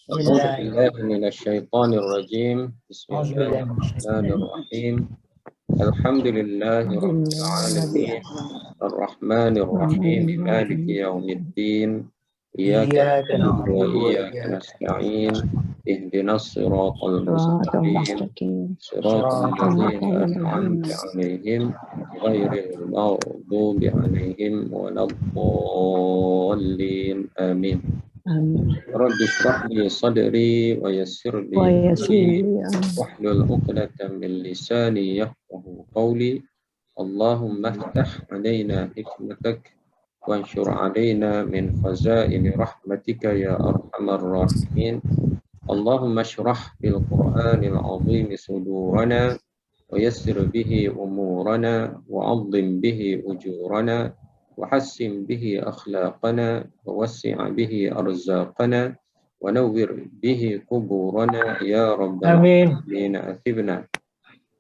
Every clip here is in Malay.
أعوذ بالله من الشيطان الرجيم. بسم أعوذ الله بالله من الرحمن الشيطان الرحيم. الحمد لله رب العالمين الرحمن الرحيم مالك يوم الدين إياك إياك نعبد نعبد وإياك وإياك نستعين اهدنا الصراط صراط المستقيم المستقيم صراط صراط الذين الذين أنعمت عليهم غير المغضوب عليهم ولا الضالين آمين. آمين رب اشرح لي صدري ويسر لي ويسر أمري لي أمري واحلل عقدة من لساني يفقه قولي. اللهم افتح علينا حكمتك وانشر علينا من خزائن رحمتك يا أرحم الراحمين. اللهم اشرح بالقرآن العظيم صدورنا ويسر به أمورنا وعظم به أجورنا وحسن به أخلاقنا ووسع به أرزاقنا ونور به قبورنا يا رب آمين. العالمين أثبنا.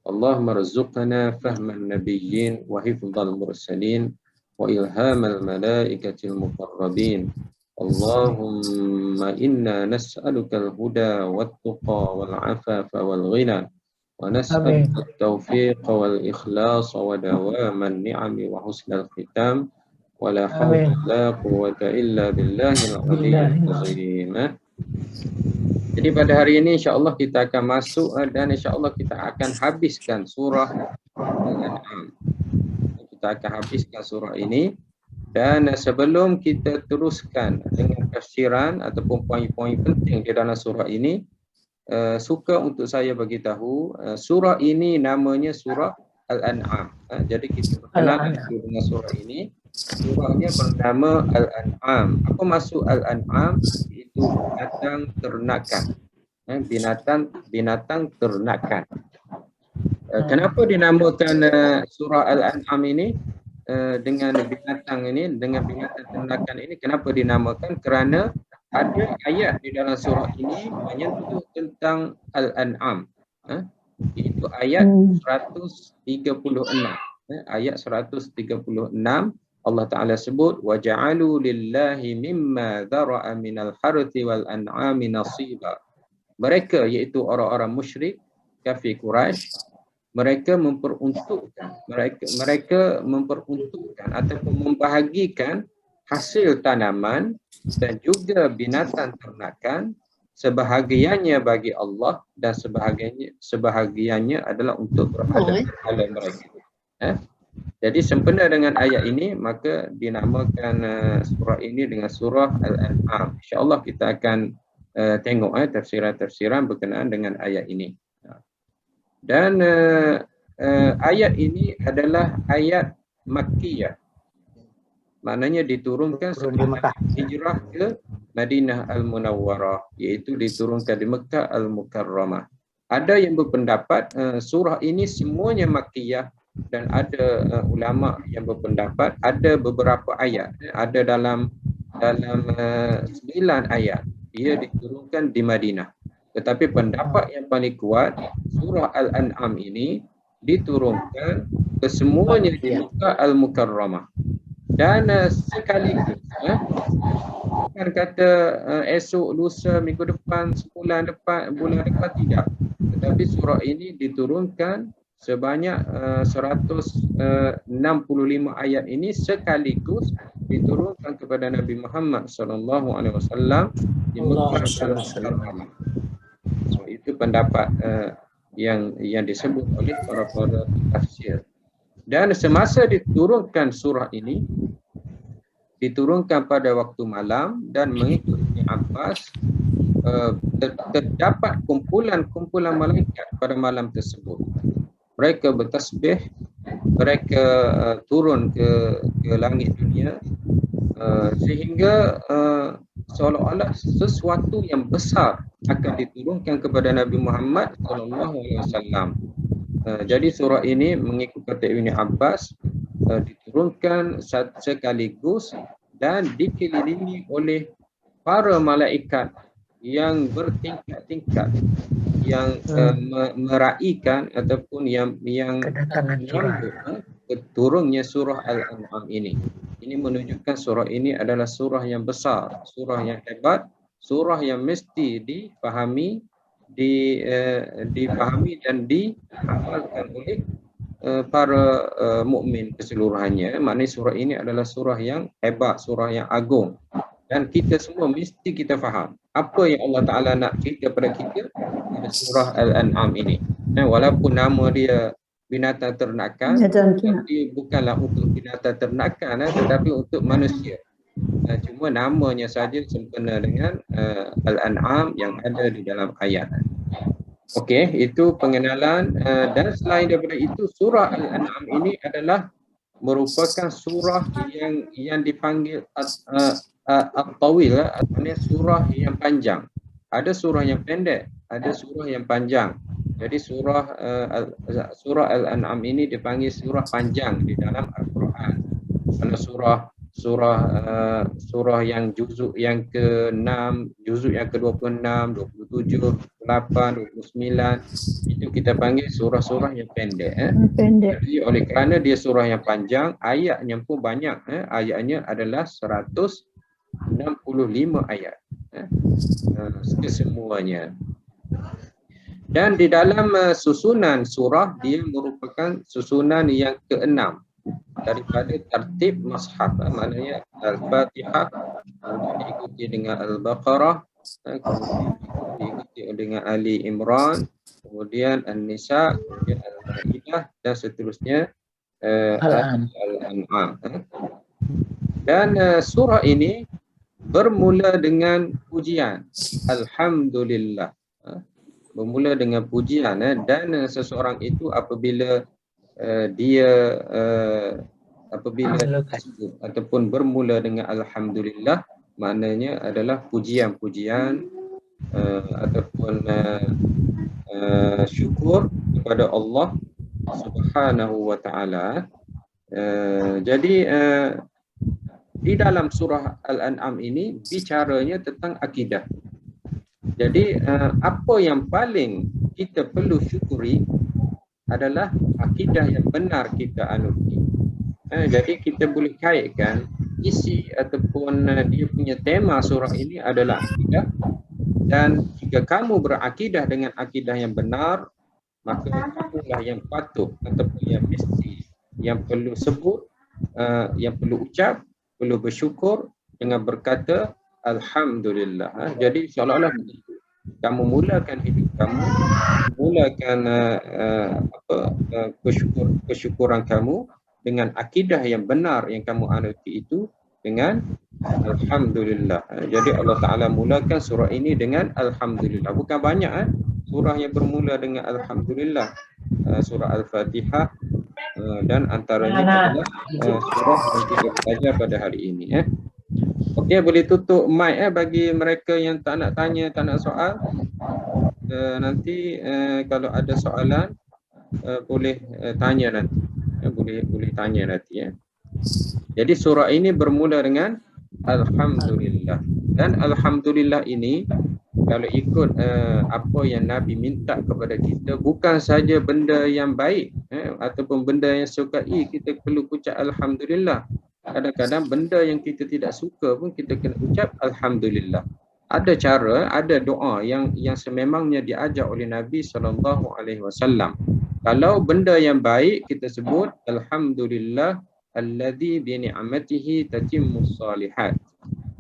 اللهم ارزقنا فهم النبيين وحفظ المرسلين وإلهام الملائكة المقربين. اللهم إنا نسألك الهدى والتقى والعفاف والغنى ونسألك آمين. التوفيق والإخلاص ودوام النعم وحسن الختام ولا حول آمين. ولا قوة إلا بالله العلي بالله العظيم. Jadi pada hari ini insya-Allah kita akan masuk dan insya-Allah kita akan habiskan surah Al-An'am. Kita akan habiskan surah ini dan sebelum kita teruskan dengan tafsiran ataupun poin-poin penting di dalam surah ini, suka untuk saya bagi tahu surah ini namanya surah Al-An'am. Jadi kita berkenalan dengan surah ini. Surahnya bernama Al-An'am. Apa maksud Al-An'am? Itu binatang ternakan. Binatang ternakan. Kenapa dinamakan surah Al-An'am ini dengan binatang ini, dengan binatang ternakan ini? Kenapa dinamakan? Kerana ada ayat di dalam surah ini menyentuh tentang Al-An'am. Itu ayat 136. Ayat 136 Allah Ta'ala sebut وَجَعَلُوا لِلَّهِ مِمَّا ذَرَأَ مِنَ الْحَرْثِ وَالْأَنْعَامِ نَصِيبًا. Mereka iaitu orang-orang musyrik kafir Quraisy, mereka memperuntukkan ataupun membahagikan hasil tanaman dan juga binatang ternakan, sebahagiannya bagi Allah dan sebahagiannya adalah untuk berhala mereka. Jadi sempena dengan ayat ini maka dinamakan surah ini dengan surah Al-An'am. InsyaAllah kita akan tengok tafsiran-tafsiran berkenaan dengan ayat ini. Dan ayat ini adalah ayat Makkiyah. Maknanya diturunkan setelah hijrah ke Madinah Al-Munawwarah, iaitu diturunkan di Mekah Al-Mukarramah. Ada yang berpendapat surah ini semuanya Makkiyah dan ada ulama yang berpendapat ada beberapa ayat, ada dalam 9 ayat ia diturunkan di Madinah. Tetapi pendapat yang paling kuat, surah Al-An'am ini diturunkan kesemuanya di Mekah Al-Mukarramah. Dan sekaligus bukan kata esok, lusa, minggu depan, sebulan depan, bulan depan, tidak. Tetapi surah ini diturunkan sebanyak 165 ayat ini sekaligus diturunkan kepada Nabi Muhammad SAW di Mekah Al-Mukarramah. Itu pendapat yang disebut oleh para tafsir. Dan semasa diturunkan surah ini, diturunkan pada waktu malam dan mengikut Ibn Abbas, terdapat kumpulan-kumpulan malaikat pada malam tersebut. Mereka bertasbih, mereka turun ke langit dunia, sehingga seolah-olah sesuatu yang besar akan diturunkan kepada Nabi Muhammad SAW. Jadi surah ini mengikut kata Ibn Abbas diturunkan sekaligus dan dikelilingi oleh para malaikat yang bertingkat-tingkat, yang meraihkan ataupun yang menyambut turunnya surah Al-An'am ini. Ini menunjukkan surah ini adalah surah yang besar, surah yang hebat, surah yang mesti dipahami, dipahami dan diamalkan oleh para mukmin keseluruhannya. Maknanya surah ini adalah surah yang hebat, surah yang agung, dan kita semua mesti kita faham apa yang Allah Ta'ala nak cerita pada kita pada surah Al-An'am ini. Walaupun nama dia binatang ternakan, dia bukanlah untuk binatang ternakan, tetapi untuk manusia. Cuma namanya saja sempena dengan Al-An'am yang ada di dalam ayat. Okey, itu pengenalan, dan selain daripada itu, surah Al-An'am ini adalah merupakan surah yang dipanggil At-Tawil, artinya surah yang panjang. Ada surah yang pendek, ada surah yang panjang. Jadi surah Al-An'am ini dipanggil surah panjang di dalam Al-Quran. Kalau surah yang juzuk yang ke-6, juzuk yang ke-26, 27, 28, 29, itu kita panggil surah-surah yang pendek. Jadi oleh kerana dia surah yang panjang, ayatnya pun banyak. Ayatnya adalah 165 ayat. Kesemuanya. Dan di dalam susunan surah, dia merupakan susunan yang ke-6 daripada tertib mushaf, maknanya Al-Fatihah diikuti dengan Al-Baqarah, kemudian diikuti dengan Ali Imran, kemudian An-Nisa, kemudian Al-Maidah, dan seterusnya Al-An'am. Dan surah ini bermula dengan pujian, Alhamdulillah. Bermula dengan pujian, dan seseorang itu apabila dia apabila disebut ataupun bermula dengan Alhamdulillah, maknanya adalah pujian-pujian ataupun syukur kepada Allah Subhanahu wa Ta'ala. Jadi di dalam surah Al-An'am ini bicaranya tentang akidah. Jadi apa yang paling kita perlu syukuri adalah akidah yang benar kita anuti. Jadi kita boleh kaitkan isi ataupun dia punya tema surah ini adalah akidah, dan jika kamu berakidah dengan akidah yang benar, maka itulah yang patut ataupun yang mesti, yang perlu sebut, yang perlu ucap, perlu bersyukur dengan berkata Alhamdulillah. Jadi seolah-olah kamu mulakan hidup kamu, mulakan kesyukuran kamu dengan akidah yang benar yang kamu anuti itu dengan Alhamdulillah. Jadi Allah Ta'ala mulakan surah ini dengan Alhamdulillah. Bukan banyak surah yang bermula dengan Alhamdulillah. Surah Al-Fatihah dan antaranya adalah surah yang kita belajar pada hari ini. Okey, boleh tutup mic bagi mereka yang tak nak tanya, tak nak soal. Nanti kalau ada soalan boleh tanya nanti. Boleh tanya nanti. Jadi surah ini bermula dengan Alhamdulillah. Dan Alhamdulillah ini kalau ikut apa yang Nabi minta kepada kita, bukan saja benda yang baik ataupun benda yang sukai kita perlu ucap Alhamdulillah. Kadang-kadang benda yang kita tidak suka pun kita kena ucap Alhamdulillah. Ada cara, ada doa yang sememangnya diajar oleh Nabi SAW. Kalau benda yang baik kita sebut Alhamdulillah alladzi bi ni'matihi tatimmus shalihat.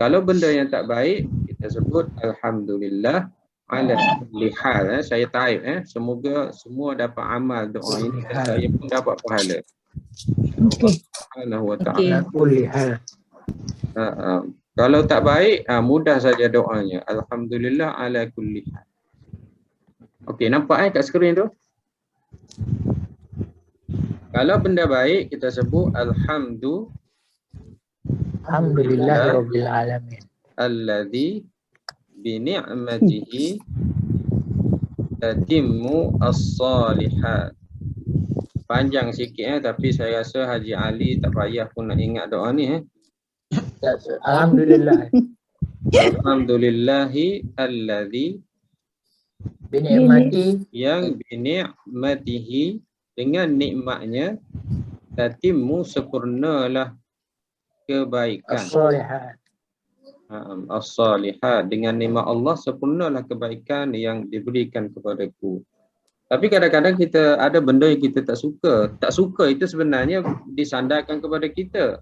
Kalau benda yang tak baik kita sebut Alhamdulillah ala kulli hal. Saya taib semoga semua dapat amal doa ini dan saya pun dapat pahala. Subhanahu wa ta'ala. Kalau tak baik, mudah saja doanya. Alhamdulillah ala kulli hal. Okey, nampak kat skrin tu? Kalau benda baik kita sebut Alhamdulillahirabbil alamin. Alladzi bi ni'matihi tatimmu as-salihat. Panjang sikit tapi saya rasa Haji Ali tak payah pun nak ingat doa ni Alhamdulillah. Alhamdulillahi alladzi bini'mati, yang bini'matihi, dengan nikmatnya, tatimmu, sempurnalah kebaikan. as-salihat, dengan nikmat Allah sempurnalah kebaikan yang diberikan kepadaku. Tapi kadang-kadang kita ada benda yang kita tak suka. Tak suka itu sebenarnya disandarkan kepada kita.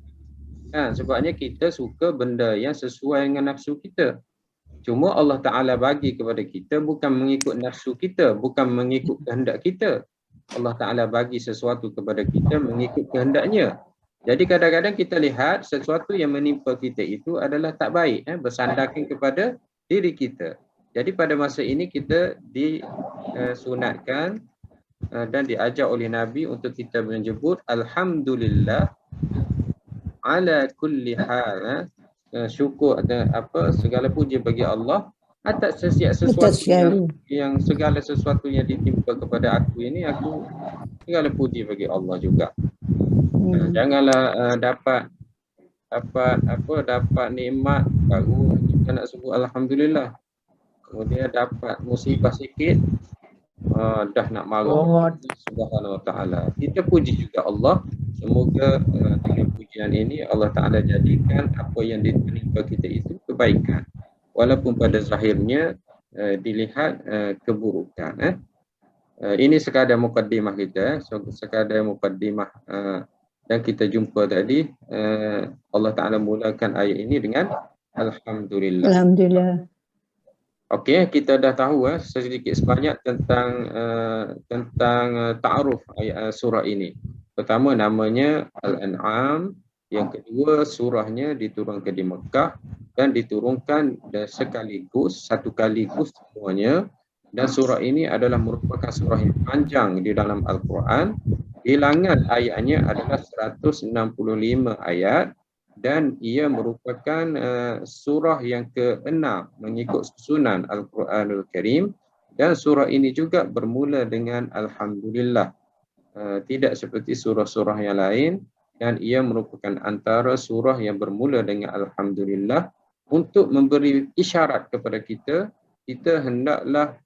Sebabnya kita suka benda yang sesuai dengan nafsu kita. Cuma Allah Ta'ala bagi kepada kita bukan mengikut nafsu kita, bukan mengikut kehendak kita. Allah Ta'ala bagi sesuatu kepada kita mengikut kehendaknya. Jadi kadang-kadang kita lihat sesuatu yang menimpa kita itu adalah tak baik, bersandarkan kepada diri kita. Jadi pada masa ini kita disunatkan dan diajar oleh Nabi untuk kita menyebut Alhamdulillah ala kulli hal. Syukur segala puji bagi Allah atas setiap sesuatu yang segala sesuatu yang ditimpa kepada aku ini, aku segala puji bagi Allah juga. Janganlah dapat nikmat baru kita nak sebut alhamdulillah. Kemudian dapat musibah sikit dah nak marah. Subhanahu wa ta'ala. Kita puji juga Allah. Semoga dengan pujian ini Allah Ta'ala jadikan apa yang ditimpa kita itu kebaikan. Walaupun pada zahirnya dilihat keburukan. Ini sekadar mukaddimah kita. Sekadar mukaddimah dan kita jumpa tadi. Allah Ta'ala mulakan ayat ini dengan Alhamdulillah. Alhamdulillah. Okey, kita dah tahu sedikit sebanyak tentang ta'aruf ayat surah ini. Pertama namanya Al-An'am, yang kedua surahnya diturunkan di Mekah dan diturunkan satu kaligus semuanya, dan surah ini adalah merupakan surah yang panjang di dalam Al-Quran. Bilangan ayatnya adalah 165 ayat dan ia merupakan surah yang ke-6 mengikut susunan Al-Quranul Karim, dan surah ini juga bermula dengan Alhamdulillah. Tidak seperti surah-surah yang lain, dan ia merupakan antara surah yang bermula dengan Alhamdulillah untuk memberi isyarat kepada kita, kita hendaklah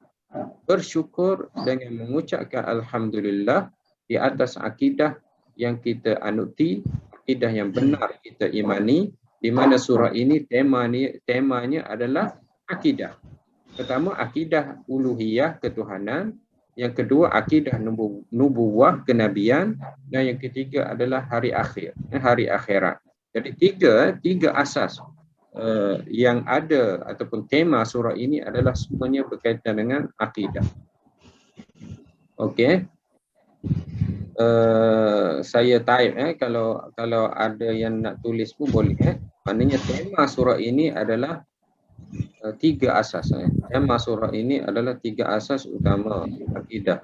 bersyukur dengan mengucapkan Alhamdulillah di atas akidah yang kita anuti, akidah yang benar kita imani, di mana surah ini temanya adalah akidah. Pertama, akidah uluhiyah ketuhanan. Yang kedua, akidah nubuwah kenabian, dan yang ketiga adalah hari akhir, hari akhirat. Jadi tiga asas yang ada ataupun tema surah ini adalah semuanya berkaitan dengan akidah. Okey. Saya type kalau ada yang nak tulis pun boleh. Maknanya tema surah ini adalah tiga asas. Tema surah ini adalah tiga asas utama akidah.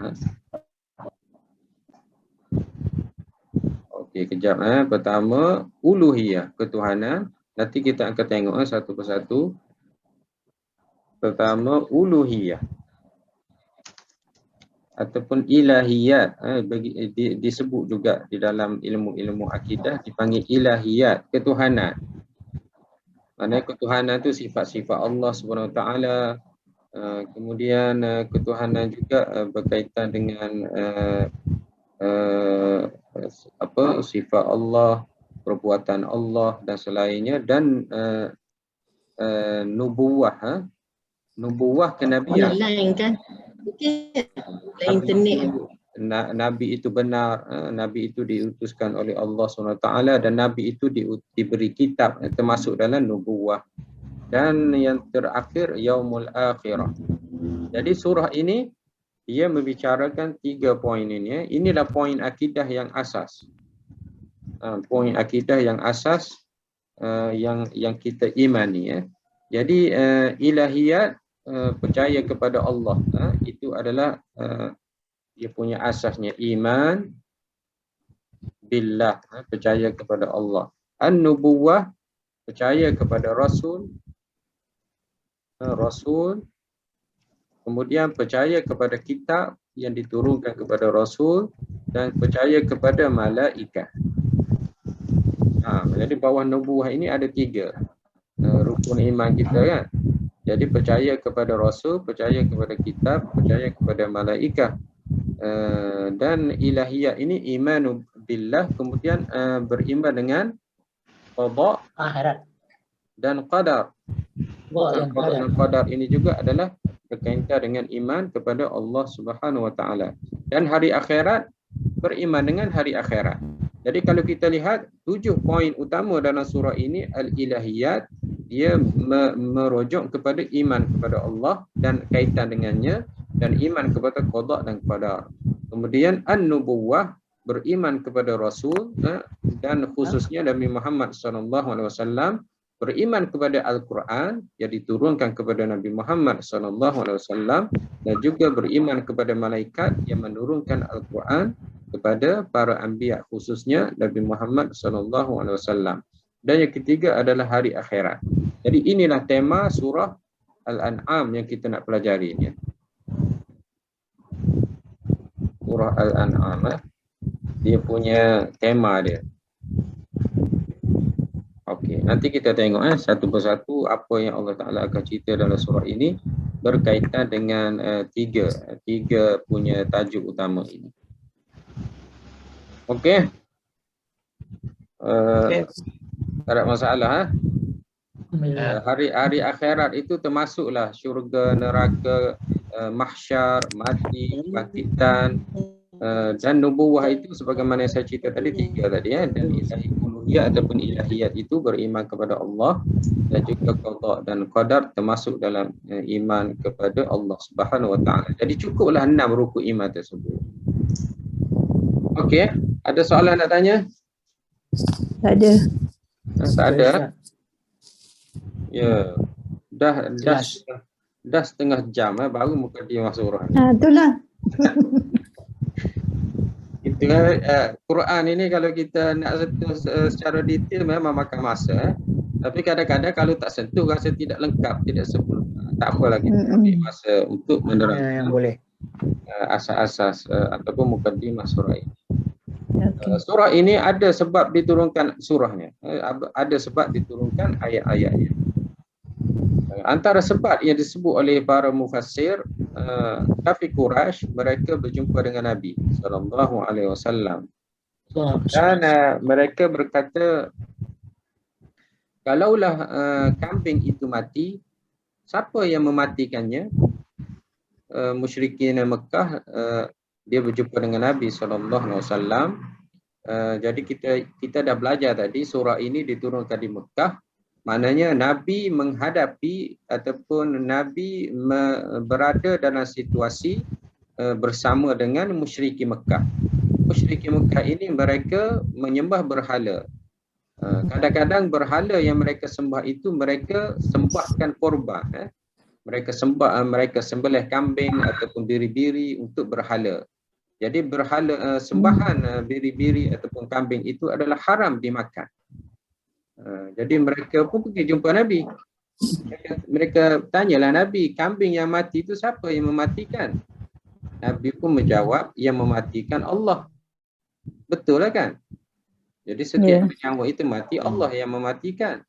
Okey, kejap. Pertama, uluhiyah ketuhanan. Nanti kita akan tengok satu persatu. Pertama, uluhiyah ataupun ilahiyat, disebut juga di dalam ilmu-ilmu akidah dipanggil ilahiyat, ketuhanan. Maksudnya ketuhanan itu sifat-sifat Allah Subhanahu Wa Taala. Kemudian ketuhanan juga berkaitan dengan sifat Allah, perbuatan Allah dan selainnya, dan nubuwah kenabian. Lain kan? Internet. Nabi itu benar, Nabi itu diutuskan oleh Allah SWT, dan Nabi itu diberi kitab, termasuk dalam nubuwah. Dan yang terakhir, yaumul akhirah. Jadi surah ini ia membicarakan 3 poin ini. Inilah poin akidah yang asas. Poin akidah yang asas yang kita imani. Jadi ilahiyat, percaya kepada Allah, itu adalah dia punya asasnya iman billah, percaya kepada Allah. An-nubuwah, percaya kepada Rasul. Kemudian percaya kepada kitab yang diturunkan kepada Rasul, dan percaya kepada malaikat. Jadi bawah nubuwah ini ada 3 rukun iman kita kan. Jadi percaya kepada Rasul, percaya kepada kitab, percaya kepada malaikat. Dan ilahiyah ini iman billah, kemudian beriman dengan qada dan qadar. dan Qada dan qadar ini juga adalah berkaitan dengan iman kepada Allah Subhanahu wa taala. Dan hari akhirat, beriman dengan hari akhirat. Jadi kalau kita lihat 7 poin utama dalam surah ini al-ilahiyat, dia merujuk kepada iman kepada Allah dan kaitan dengannya, dan iman kepada qada dan qadar. Kemudian an-nubuwah, beriman kepada Rasul, dan khususnya Nabi Muhammad SAW, beriman kepada Al-Quran yang diturunkan kepada Nabi Muhammad SAW, dan juga beriman kepada malaikat yang menurunkan Al-Quran kepada para anbiya, khususnya Nabi Muhammad SAW. Dan yang ketiga adalah hari akhirat. Jadi inilah tema surah Al-An'am yang kita nak pelajari ni. Surah Al-An'am, dia punya tema dia. Okey, nanti kita tengok satu persatu apa yang Allah Ta'ala akan cerita dalam surah ini berkaitan dengan tiga punya tajuk utama ini. Okey. Tak ada masalah. Hari akhirat itu termasuklah syurga, neraka, mahsyar, mati, kebangkitan, dan nubuwah itu sebagaimana yang saya cerita tadi 3 tadi dan ilahi uluhiyah ataupun ilahiyat itu beriman kepada Allah, dan juga qada dan qadar termasuk dalam iman kepada Allah Subhanahu wa taala. Jadi cukuplah 6 rukun iman tersebut. Okey, ada soalan nak tanya? Tak ada. Tak ada. Ya. Dah setengah jam baru mukadimah surah. Itulah. Itu Quran ini kalau kita nak sentuh secara detail memang makan masa. Tapi kadang-kadang kalau tak sentuh rasa tidak lengkap, tidak sempurna. Tak apalah kita ambil masa untuk menerangkan yang boleh asas-asas ataupun mukadimah surah ini. Surah ini ada sebab diturunkan surahnya. Ada sebab diturunkan ayat-ayatnya. Antara sebab yang disebut oleh para mufassir, kafir Quraisy mereka berjumpa dengan Nabi SAW. Dan mereka berkata, kalaulah kambing itu mati, siapa yang mematikannya? Musyrikin Mekah, dia berjumpa dengan Nabi SAW. Jadi kita dah belajar tadi, surah ini diturunkan di Mekah. Maknanya Nabi menghadapi ataupun Nabi berada dalam situasi bersama dengan musyrikin Mekah. Musyrikin Mekah ini mereka menyembah berhala. Kadang-kadang berhala yang mereka sembah itu mereka sembahkan korban. Mereka sembelih kambing ataupun biri-biri untuk berhala. Jadi berhala sembahan biri-biri ataupun kambing itu adalah haram dimakan. Jadi mereka pun pergi jumpa Nabi. Mereka tanyalah Nabi, kambing yang mati itu siapa yang mematikan? Nabi pun menjawab, yang mematikan Allah. Betul lah kan? Jadi setiap nyawa itu mati, Allah yang mematikan.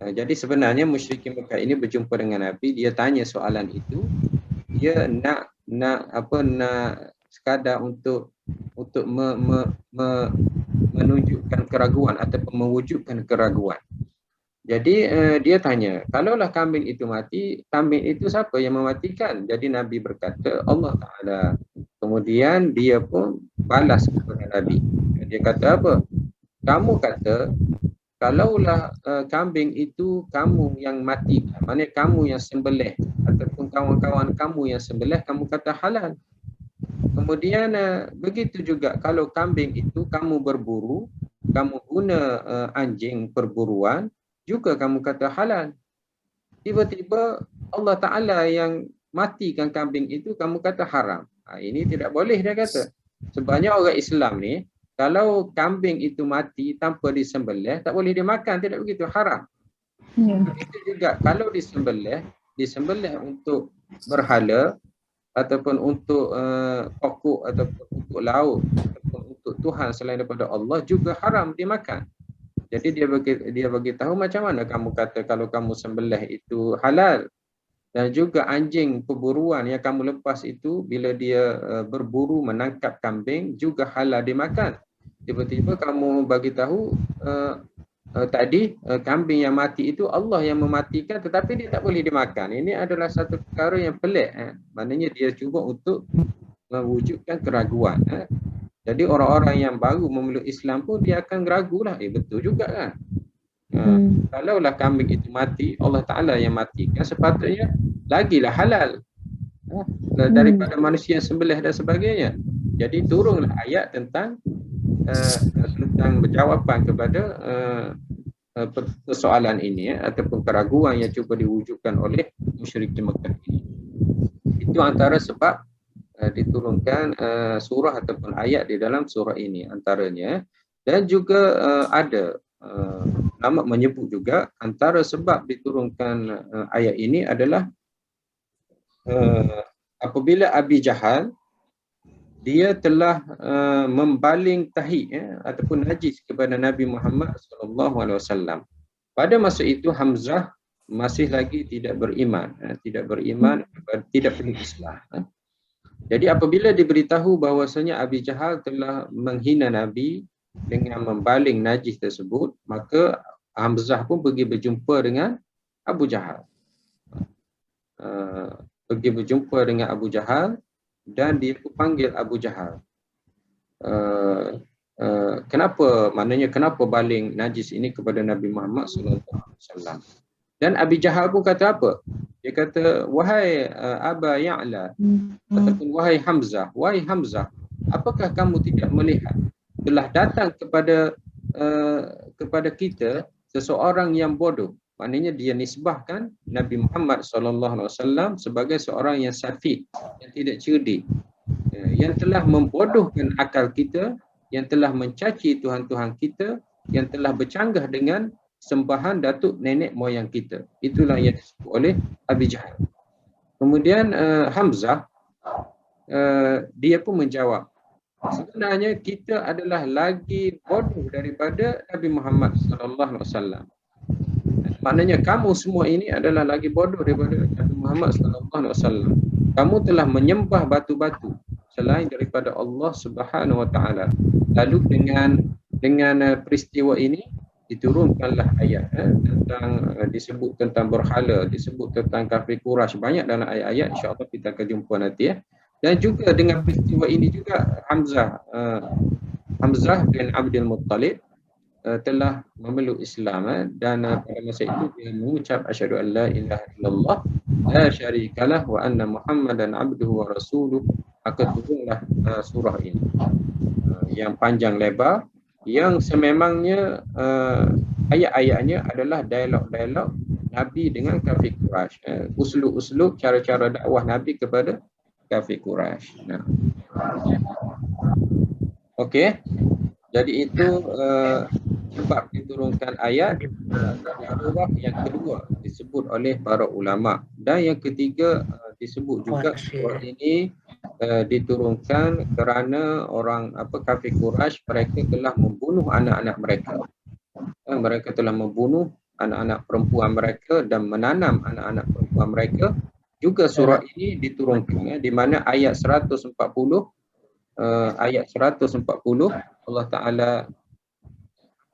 Jadi sebenarnya musyrikin Mekah ini berjumpa dengan Nabi, dia tanya soalan itu, dia nak sekadar untuk menunjukkan keraguan ataupun mewujudkan keraguan. Jadi dia tanya, kalaulah kambing itu mati, kambing itu siapa yang mematikan? Jadi Nabi berkata, Allah Ta'ala. Kemudian dia pun balas kepada Nabi. Dia kata apa? Kamu kata, kalaulah kambing itu kamu yang mati, maknanya kamu yang sembelih ataupun kawan-kawan kamu yang sembelih, kamu kata halal. Kemudian begitu juga kalau kambing itu kamu berburu, kamu guna anjing perburuan, juga kamu kata halal. Tiba-tiba Allah Ta'ala yang matikan kambing itu kamu kata haram. Ini tidak boleh dia kata. Sebabnya orang Islam ni, kalau kambing itu mati tanpa disembelih, tak boleh dimakan, tidak begitu, haram. Begitu juga kalau disembelih untuk berhala, ataupun untuk pokok ataupun untuk laut ataupun untuk Tuhan selain daripada Allah juga haram dimakan. Jadi dia bagi tahu macam mana kamu kata kalau kamu sembelih itu halal. Dan juga anjing perburuan yang kamu lepas itu bila dia berburu menangkap kambing juga halal dimakan. Tiba-tiba kamu bagi tahu tadi kambing yang mati itu Allah yang mematikan, tetapi dia tak boleh dimakan. Ini adalah satu perkara yang pelik. Maknanya dia cuba untuk mewujudkan keraguan. Jadi orang-orang yang baru memeluk Islam pun dia akan ragulah. Betul juga kan? Kalaulah kambing itu mati, Allah Ta'ala yang matikan, sepatutnya lagilah halal daripada manusia sembelih dan sebagainya. Jadi turunlah ayat tentang jawapan kepada persoalan ini ataupun keraguan yang cuba diwujudkan oleh musyrikin Mekah ini. Itu antara sebab diturunkan surah ataupun ayat di dalam surah ini antaranya. Dan juga ada ulama menyebut juga antara sebab diturunkan ayat ini adalah apabila Abi Jahal dia telah membaling tahi ataupun najis kepada Nabi Muhammad SAW. Pada masa itu Hamzah masih lagi tidak beriman, tidak penuh Islam. Jadi apabila diberitahu bahawasanya Abi Jahal telah menghina Nabi dengan membaling najis tersebut, maka Hamzah pun pergi berjumpa dengan Abu Jahal. Dan dia pun panggil Abu Jahal. Kenapa baling najis ini kepada Nabi Muhammad SAW? Dan Abi Jahal pun kata apa? Dia kata, wahai Aba Ya'la, ataupun wahai Hamzah, apakah kamu tidak melihat telah datang kepada kita seseorang yang bodoh? Maknanya dia nisbahkan Nabi Muhammad SAW sebagai seorang yang safih, yang tidak cerdik, yang telah membodohkan akal kita, yang telah mencaci Tuhan-Tuhan kita, yang telah bercanggah dengan sembahan datuk nenek moyang kita. Itulah yang disebut oleh Abi Jahal. Kemudian Hamzah dia pun menjawab, sebenarnya kita adalah lagi bodoh daripada Nabi Muhammad SAW. Maknanya kamu semua ini adalah lagi bodoh daripada Nabi Muhammad SAW. Kamu telah menyembah batu-batu selain daripada Allah Subhanahu Wa Taala. Lalu dengan peristiwa ini diturunkanlah ayat tentang disebut tentang berhala, disebut tentang kafir Quraisy, banyak dalam ayat-ayat, insya-Allah kita akan jumpa nanti ya. Dan juga dengan peristiwa ini juga Hamzah bin Abdul Muttalib telah memeluk Islam dan pada masa itu dia mengucap asyhadu an la ilaha illallah la syarikalah wa anna Muhammadan abduhu wa rasuluh. Maka turunlah surah ini yang panjang lebar, yang sememangnya ayat-ayatnya adalah dialog-dialog Nabi dengan kafir Quraisy, uslub-uslub cara-cara dakwah Nabi kepada kafir Quraisy. Okey. Jadi itu sebab diturunkan ayat surah yang kedua disebut oleh para ulama, dan yang ketiga disebut juga surah ini diturunkan kerana orang kafir Quraisy mereka telah membunuh anak-anak mereka. Mereka telah membunuh anak-anak perempuan mereka dan menanam anak-anak perempuan mereka. Juga surah ini diturunkan di mana ayat 140 Allah Ta'ala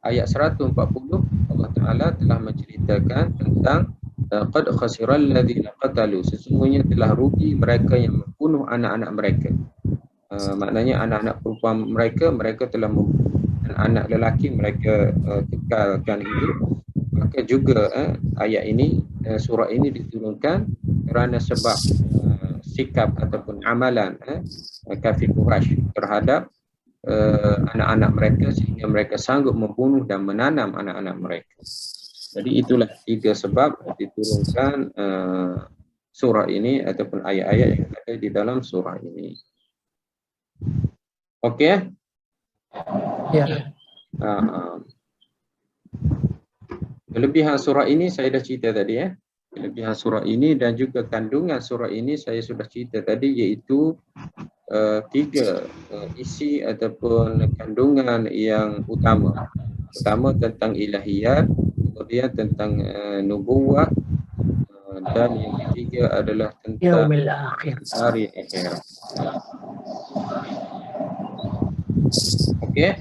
Allah Ta'ala telah menceritakan tentang qad khasiral ladzina qatalu, sesungguhnya telah rugi mereka yang membunuh anak-anak mereka. Maknanya anak-anak perempuan mereka telah membunuh, dan anak lelaki mereka kekalkan hidup. Maka juga ayat ini, surah ini diturunkan kerana sebab sikap ataupun amalan kafir Quraisy terhadap anak-anak mereka, sehingga mereka sanggup membunuh dan menanam anak-anak mereka. Jadi itulah tiga sebab diturunkan surah ini ataupun ayat-ayat yang ada di dalam surah ini. Okey? Ya. Kelebihan surah ini saya dah cerita tadi ya. Kelebihan surah ini dan juga kandungan surah ini saya sudah cerita tadi, iaitu tiga isi ataupun kandungan yang utama. Pertama tentang ilahiyat, kemudian tentang nubuwah, dan yang ketiga adalah tentang hari akhirat. Okey.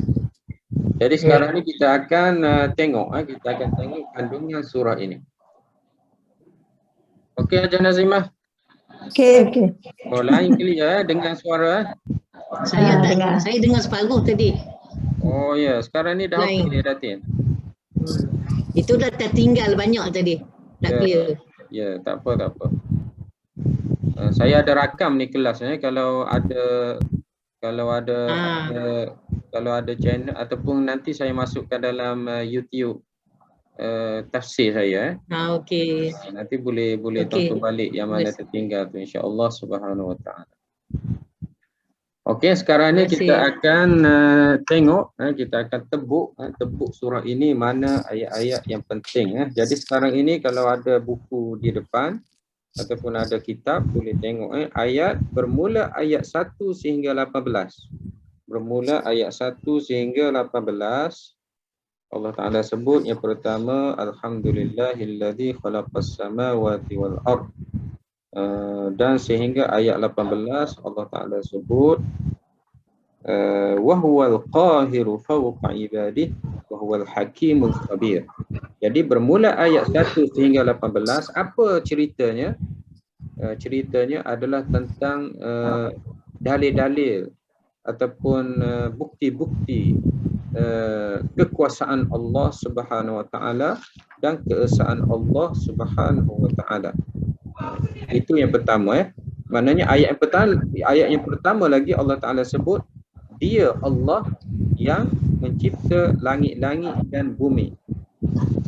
Jadi sekarang ni kita akan tengok kandungan surah ini. Okey Haji Nazimah. Okey. Oh, lain clear dengan suara. Saya tak dengar. saya dengar separuh tadi. Oh ya, sekarang ni dah Lain. okey Datin. Itu dah tertinggal banyak tadi. Tak Ya. clear. Ya, tak apa. Saya ada rakam ni kelas kalau ada channel ataupun nanti saya masukkan dalam YouTube tafsir saya Okey. nanti boleh Okey. tonton balik yang mana tertinggal tu insya-Allah Subhanahu Wa Taala. Okey, sekarang ni Terima kasih. kita akan tengok kita akan tebuk surah ini mana ayat-ayat yang penting Jadi sekarang ini kalau ada buku di depan ataupun ada kitab boleh tengok ayat bermula ayat 1 sehingga 18. Bermula ayat 1 sehingga 18. Allah Taala sebut yang pertama alhamdulillahilladzi khalaqas samawati wal ard. Dan sehingga ayat 18 Allah Taala sebut wa huwal qahiru fawqa ibadihi wa huwal hakimul khabir. Jadi bermula ayat 1 sehingga 18 apa ceritanya? Ceritanya adalah tentang dalil-dalil ataupun bukti-bukti kekuasaan Allah Subhanahu Wa Taala dan keesaan Allah Subhanahu Wa Taala. Itu yang pertama Maknanya ayat yang pertama lagi Allah Taala sebut Dia Allah yang mencipta langit-langit dan bumi.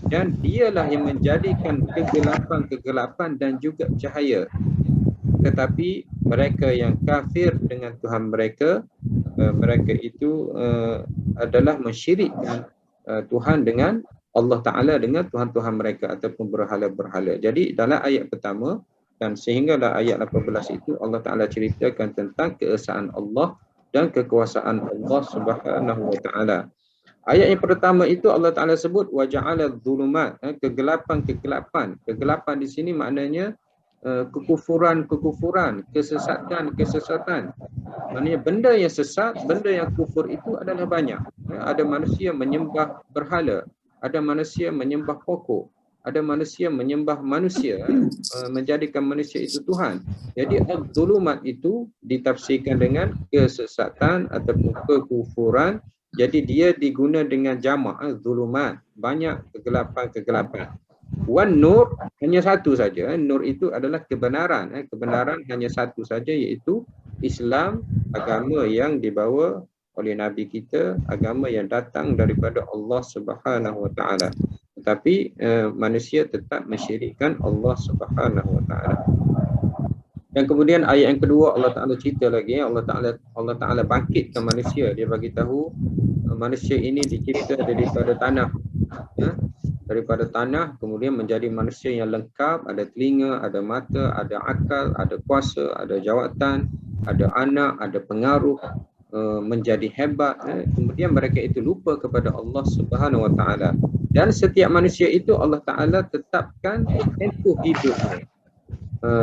Dan dialah yang menjadikan kegelapan dan juga cahaya. Tetapi mereka yang kafir dengan Tuhan mereka, mereka itu adalah mensyirikkan Tuhan dengan Allah Ta'ala dengan Tuhan-Tuhan mereka ataupun berhala-berhala. Jadi dalam ayat pertama dan sehinggalah ayat 18 itu Allah Ta'ala ceritakan tentang keesaan Allah dan kekuasaan Allah Subhanahu Wa Ta'ala. Ayat yang pertama itu Allah Ta'ala sebut waja'ala dhulumat, kegelapan. Kegelapan di sini maknanya kekufuran, kesesatan. Maknanya benda yang sesat, benda yang kufur itu adalah banyak. Ada manusia menyembah berhala, ada manusia menyembah pokok, ada manusia menyembah manusia, menjadikan manusia itu Tuhan. Jadi dhulumat itu ditafsirkan dengan kesesatan ataupun kekufuran. Jadi dia diguna dengan jamak zulumat, banyak kegelapan. Wan nur hanya satu saja. Nur itu adalah kebenaran. Kebenaran hanya satu saja iaitu Islam, agama yang dibawa oleh Nabi kita, agama yang datang daripada Allah Subhanahu Wa Taala. Tetapi manusia tetap mensyirikkan Allah Subhanahu Wa Taala. Dan kemudian ayat yang kedua Allah Ta'ala cerita lagi Allah Ta'ala bangkitkan manusia. Dia bagi tahu manusia ini dicipta daripada tanah. Daripada tanah kemudian menjadi manusia yang lengkap, ada telinga, ada mata, ada akal, ada kuasa, ada jawatan, ada anak, ada pengaruh, menjadi hebat. Kemudian mereka itu lupa kepada Allah Subhanahu Wa Ta'ala. Dan setiap manusia itu Allah Ta'ala tetapkan tempoh hidupnya.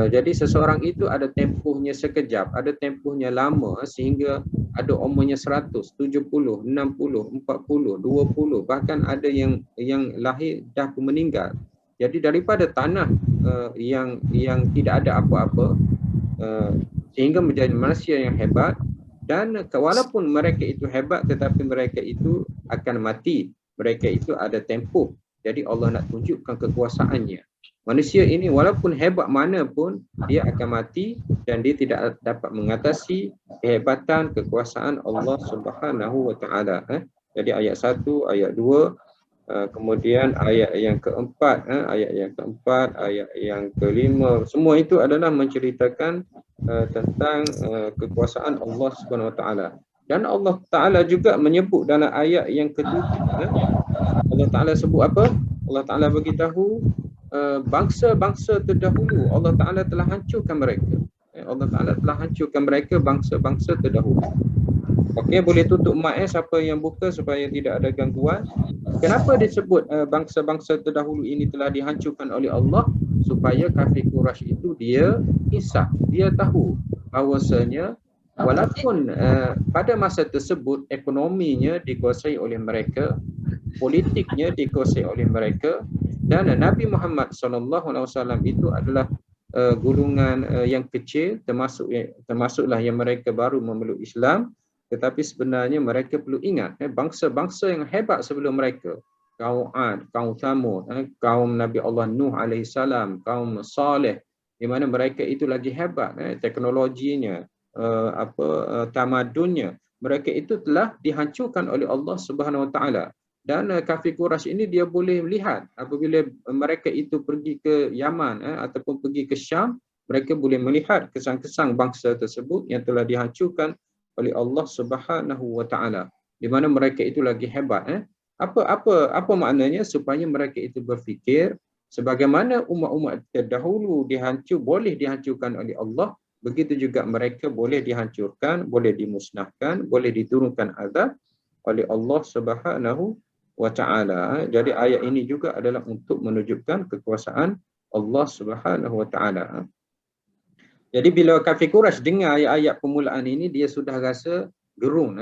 Jadi seseorang itu ada tempohnya sekejap, ada tempohnya lama sehingga ada umurnya 100, 70, 60, 40, 20, bahkan ada yang lahir dah pun meninggal. Jadi daripada tanah yang tidak ada apa-apa sehingga menjadi manusia yang hebat. Dan walaupun mereka itu hebat tetapi mereka itu akan mati. Mereka itu ada tempoh. Jadi Allah nak tunjukkan kekuasaannya. Manusia ini walaupun hebat mana pun dia akan mati dan dia tidak dapat mengatasi kehebatan kekuasaan Allah Subhanahu Wa Taala. Jadi ayat 1, ayat 2, kemudian ayat yang keempat, ayat yang kelima, semua itu adalah menceritakan tentang kekuasaan Allah Subhanahu Wa Taala. Dan Allah Taala juga menyebut dalam ayat yang ketujuh, Allah Taala sebut apa? Allah Taala bagi tahu bangsa-bangsa terdahulu Allah Ta'ala telah hancurkan mereka. Allah Ta'ala telah hancurkan mereka bangsa-bangsa terdahulu. Okey, boleh tutup mic siapa yang buka supaya tidak ada gangguan. Kenapa disebut bangsa-bangsa terdahulu ini telah dihancurkan oleh Allah? Supaya kafir Quraisy itu dia insaf, dia tahu bahawasanya Walaupun pada masa tersebut ekonominya dikuasai oleh mereka, politiknya dikuasai oleh mereka, dan Nabi Muhammad SAW itu adalah golongan yang kecil, termasuklah yang mereka baru memeluk Islam, tetapi sebenarnya mereka perlu ingat bangsa-bangsa yang hebat sebelum mereka, kaum Ad, kaum Thamud, kaum Nabi Allah Nuh alaihissalam, kaum Saleh, di mana mereka itu lagi hebat teknologinya, tamadunnya, mereka itu telah dihancurkan oleh Allah Subhanahu Wa Taala. Dan kafir Quraisy ini dia boleh melihat apabila mereka itu pergi ke Yaman ataupun pergi ke Syam, mereka boleh melihat kesan-kesan bangsa tersebut yang telah dihancurkan oleh Allah Subhanahu Wa Taala, di mana mereka itu lagi hebat. Apa maknanya? Supaya mereka itu berfikir sebagaimana umat-umat terdahulu boleh dihancurkan oleh Allah, begitu juga mereka boleh dihancurkan, boleh dimusnahkan, boleh diturunkan azab oleh Allah Subhanahu Wa Taala. Jadi ayat ini juga adalah untuk menunjukkan kekuasaan Allah Subhanahu Wa Taala. Jadi bila kafir Quraisy dengar ayat-ayat permulaan ini, dia sudah rasa gerun,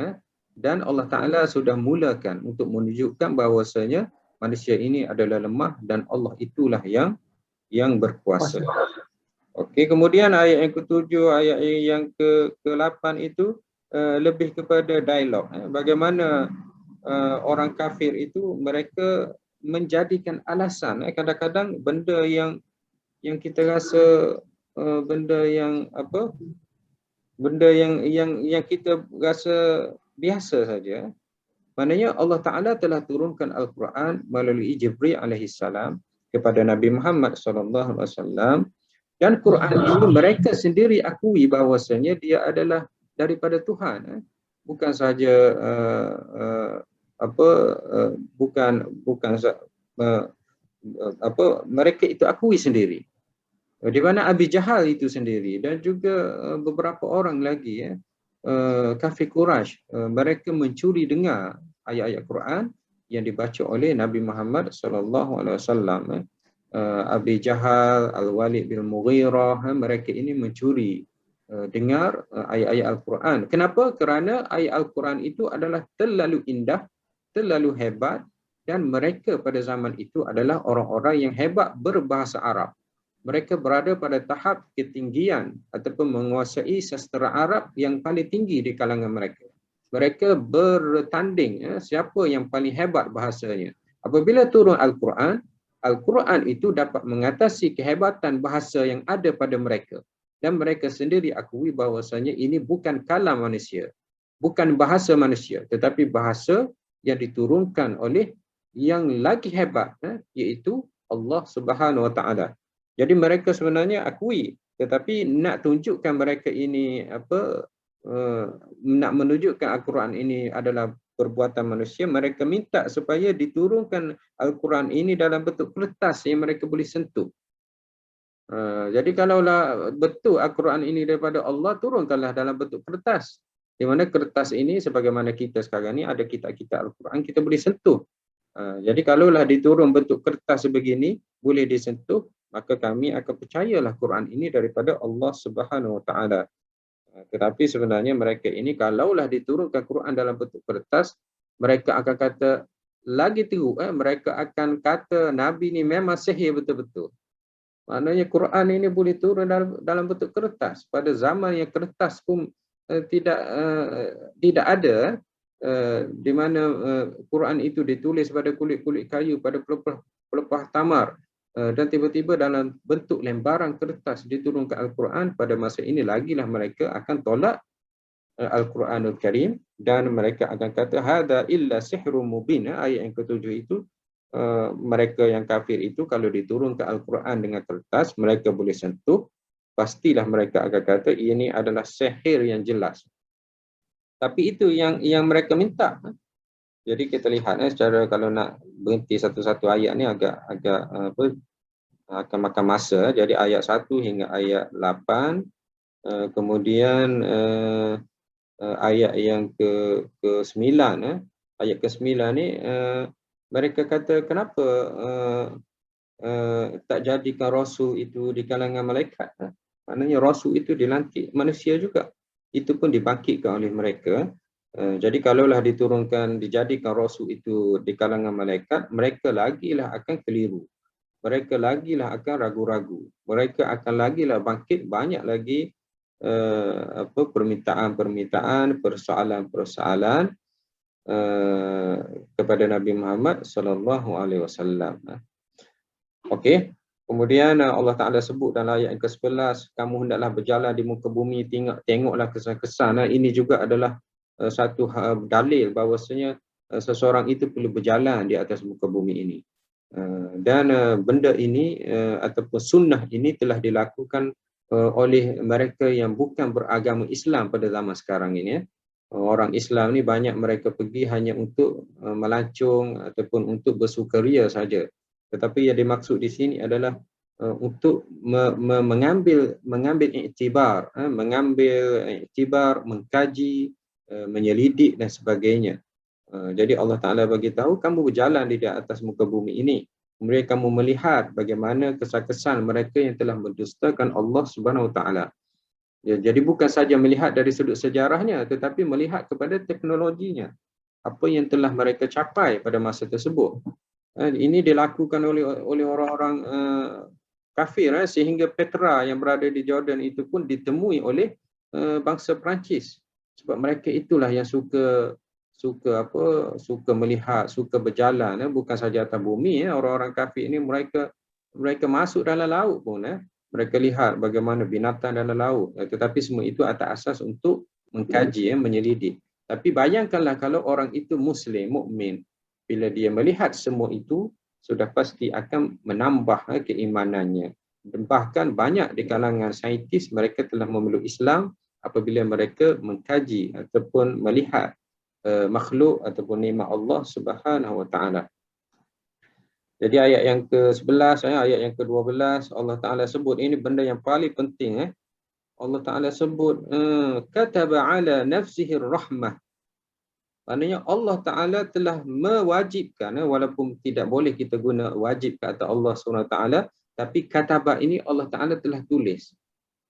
dan Allah Taala sudah mulakan untuk menunjukkan bahawasanya manusia ini adalah lemah dan Allah itulah yang berkuasa. Okey, kemudian ayat yang ke-7, ayat yang ke-8 itu lebih kepada dialog. Bagaimana orang kafir itu mereka menjadikan alasan, kadang-kadang benda yang kita rasa benda yang kita rasa biasa saja. Maknanya Allah Taala telah turunkan Al-Quran melalui Jibril alaihissalam kepada Nabi Muhammad sallallahu alaihi wasallam, dan Quran ini mereka sendiri akui bahawasanya dia adalah daripada Tuhan, bukan sahaja mereka itu akui sendiri. Di mana Abi Jahal itu sendiri dan juga beberapa orang lagi kafir Quraisy, mereka mencuri dengar ayat-ayat Quran yang dibaca oleh Nabi Muhammad sallallahu alaihi wasallam. Abi Jahal, Al-Walid bin Mughirah, mereka ini mencuri dengar ayat-ayat Al-Quran. Kenapa? Kerana ayat Al-Quran itu adalah terlalu indah, terlalu hebat, dan mereka pada zaman itu adalah orang-orang yang hebat berbahasa Arab. Mereka berada pada tahap ketinggian ataupun menguasai sastra Arab yang paling tinggi di kalangan mereka. Mereka bertanding siapa yang paling hebat bahasanya. Apabila turun Al-Quran, Al-Quran itu dapat mengatasi kehebatan bahasa yang ada pada mereka. Dan mereka sendiri akui bahawasanya ini bukan kalam manusia, bukan bahasa manusia, tetapi bahasa yang diturunkan oleh yang lagi hebat, iaitu Allah Subhanahu Wa Taala. Jadi mereka sebenarnya akui, tetapi nak tunjukkan mereka ini nak menunjukkan Al-Quran ini adalah perbuatan manusia, mereka minta supaya diturunkan Al-Quran ini dalam bentuk kertas yang mereka boleh sentuh. Jadi kalaulah betul Al-Quran ini daripada Allah, turunkanlah dalam bentuk kertas. Di mana kertas ini sebagaimana kita sekarang ni ada kitab-kitab Al-Quran, kita boleh sentuh. Jadi kalaulah diturun bentuk kertas sebegini, boleh disentuh, maka kami akan percayalah Quran ini daripada Allah Subhanahu Wa Taala. Tetapi sebenarnya mereka ini kalaulah diturunkan Quran dalam bentuk kertas, mereka akan kata lagi teruk, mereka akan kata Nabi ni memang sihir betul-betul. Maknanya Quran ini boleh turun dalam bentuk kertas pada zaman yang kertas pun tidak ada, di mana Quran itu ditulis pada kulit-kulit kayu, pada pelepah tamar, dan tiba-tiba dalam bentuk lembaran kertas diturunkan Al-Quran. Pada masa ini lagilah mereka akan tolak Al-Quranul Karim dan mereka akan kata hada illa sihrun mubin. Ayat yang ke-7 itu, mereka yang kafir itu kalau diturunkan Al-Quran dengan kertas, mereka boleh sentuh, pastilah mereka akan kata ini adalah sihir yang jelas. Tapi itu yang mereka minta. Jadi kita lihat secara, kalau nak berhenti satu-satu ayat ni agak akan makan masa. Jadi ayat 1 hingga ayat 8, kemudian ayat yang ke-9, ayat ke-9 ni mereka kata kenapa tak jadikan rasul itu di kalangan malaikat. Maknanya rasul itu dilantik manusia juga. itu pun dibangkitkan oleh mereka. Jadi kalaulah diturunkan, dijadikan rasul itu di kalangan malaikat, mereka lagilah akan keliru. Mereka lagilah akan ragu-ragu. Mereka akan lagilah bangkit banyak lagi permintaan-permintaan, persoalan-persoalan kepada Nabi Muhammad sallallahu alaihi wasallam. Okey. Kemudian Allah Taala sebut dalam ayat yang ke-11, kamu hendaklah berjalan di muka bumi, tengoklah kesan-kesan. Ini juga adalah satu dalil bahawasanya seseorang itu perlu berjalan di atas muka bumi ini. Dan benda ini ataupun sunnah ini telah dilakukan oleh mereka yang bukan beragama Islam pada zaman sekarang ini. Orang Islam ni banyak mereka pergi hanya untuk melancong ataupun untuk bersukaria saja. Tetapi yang dimaksud di sini adalah untuk mengambil iktibar, mengkaji, menyelidik dan sebagainya. Jadi Allah Ta'ala bagi tahu, kamu berjalan di atas muka bumi ini. Kemudian kamu melihat bagaimana kesan-kesan mereka yang telah mendustakan Allah Subhanahu Wa Ta'ala. Ya, jadi bukan saja melihat dari sudut sejarahnya, tetapi melihat kepada teknologinya. Apa yang telah mereka capai pada masa tersebut. Ini dilakukan oleh orang-orang kafir, sehingga Petra yang berada di Jordan itu pun ditemui oleh bangsa Perancis. Sebab mereka itulah yang suka melihat, suka berjalan, bukan saja atas bumi. Orang-orang kafir ini mereka masuk dalam laut pun. Mereka lihat bagaimana binatang dalam laut. Tetapi semua itu atas asas untuk mengkaji, menyelidik. Tapi bayangkanlah kalau orang itu Muslim, mukmin, bila dia melihat semua itu, sudah pasti akan menambah keimanannya. Bahkan banyak di kalangan saintis, mereka telah memeluk Islam apabila mereka mengkaji ataupun melihat makhluk ataupun nikmat Allah Subhanahu Wa Taala. Jadi ayat yang ke-11, ayat yang ke-12, Allah Ta'ala sebut, ini benda yang paling penting. Allah Ta'ala sebut, kataba ala nafsihi rahmah. Maknanya Allah Ta'ala telah mewajibkan, walaupun tidak boleh kita guna wajib kata Allah SWT, tapi kataba ini Allah Ta'ala telah tulis.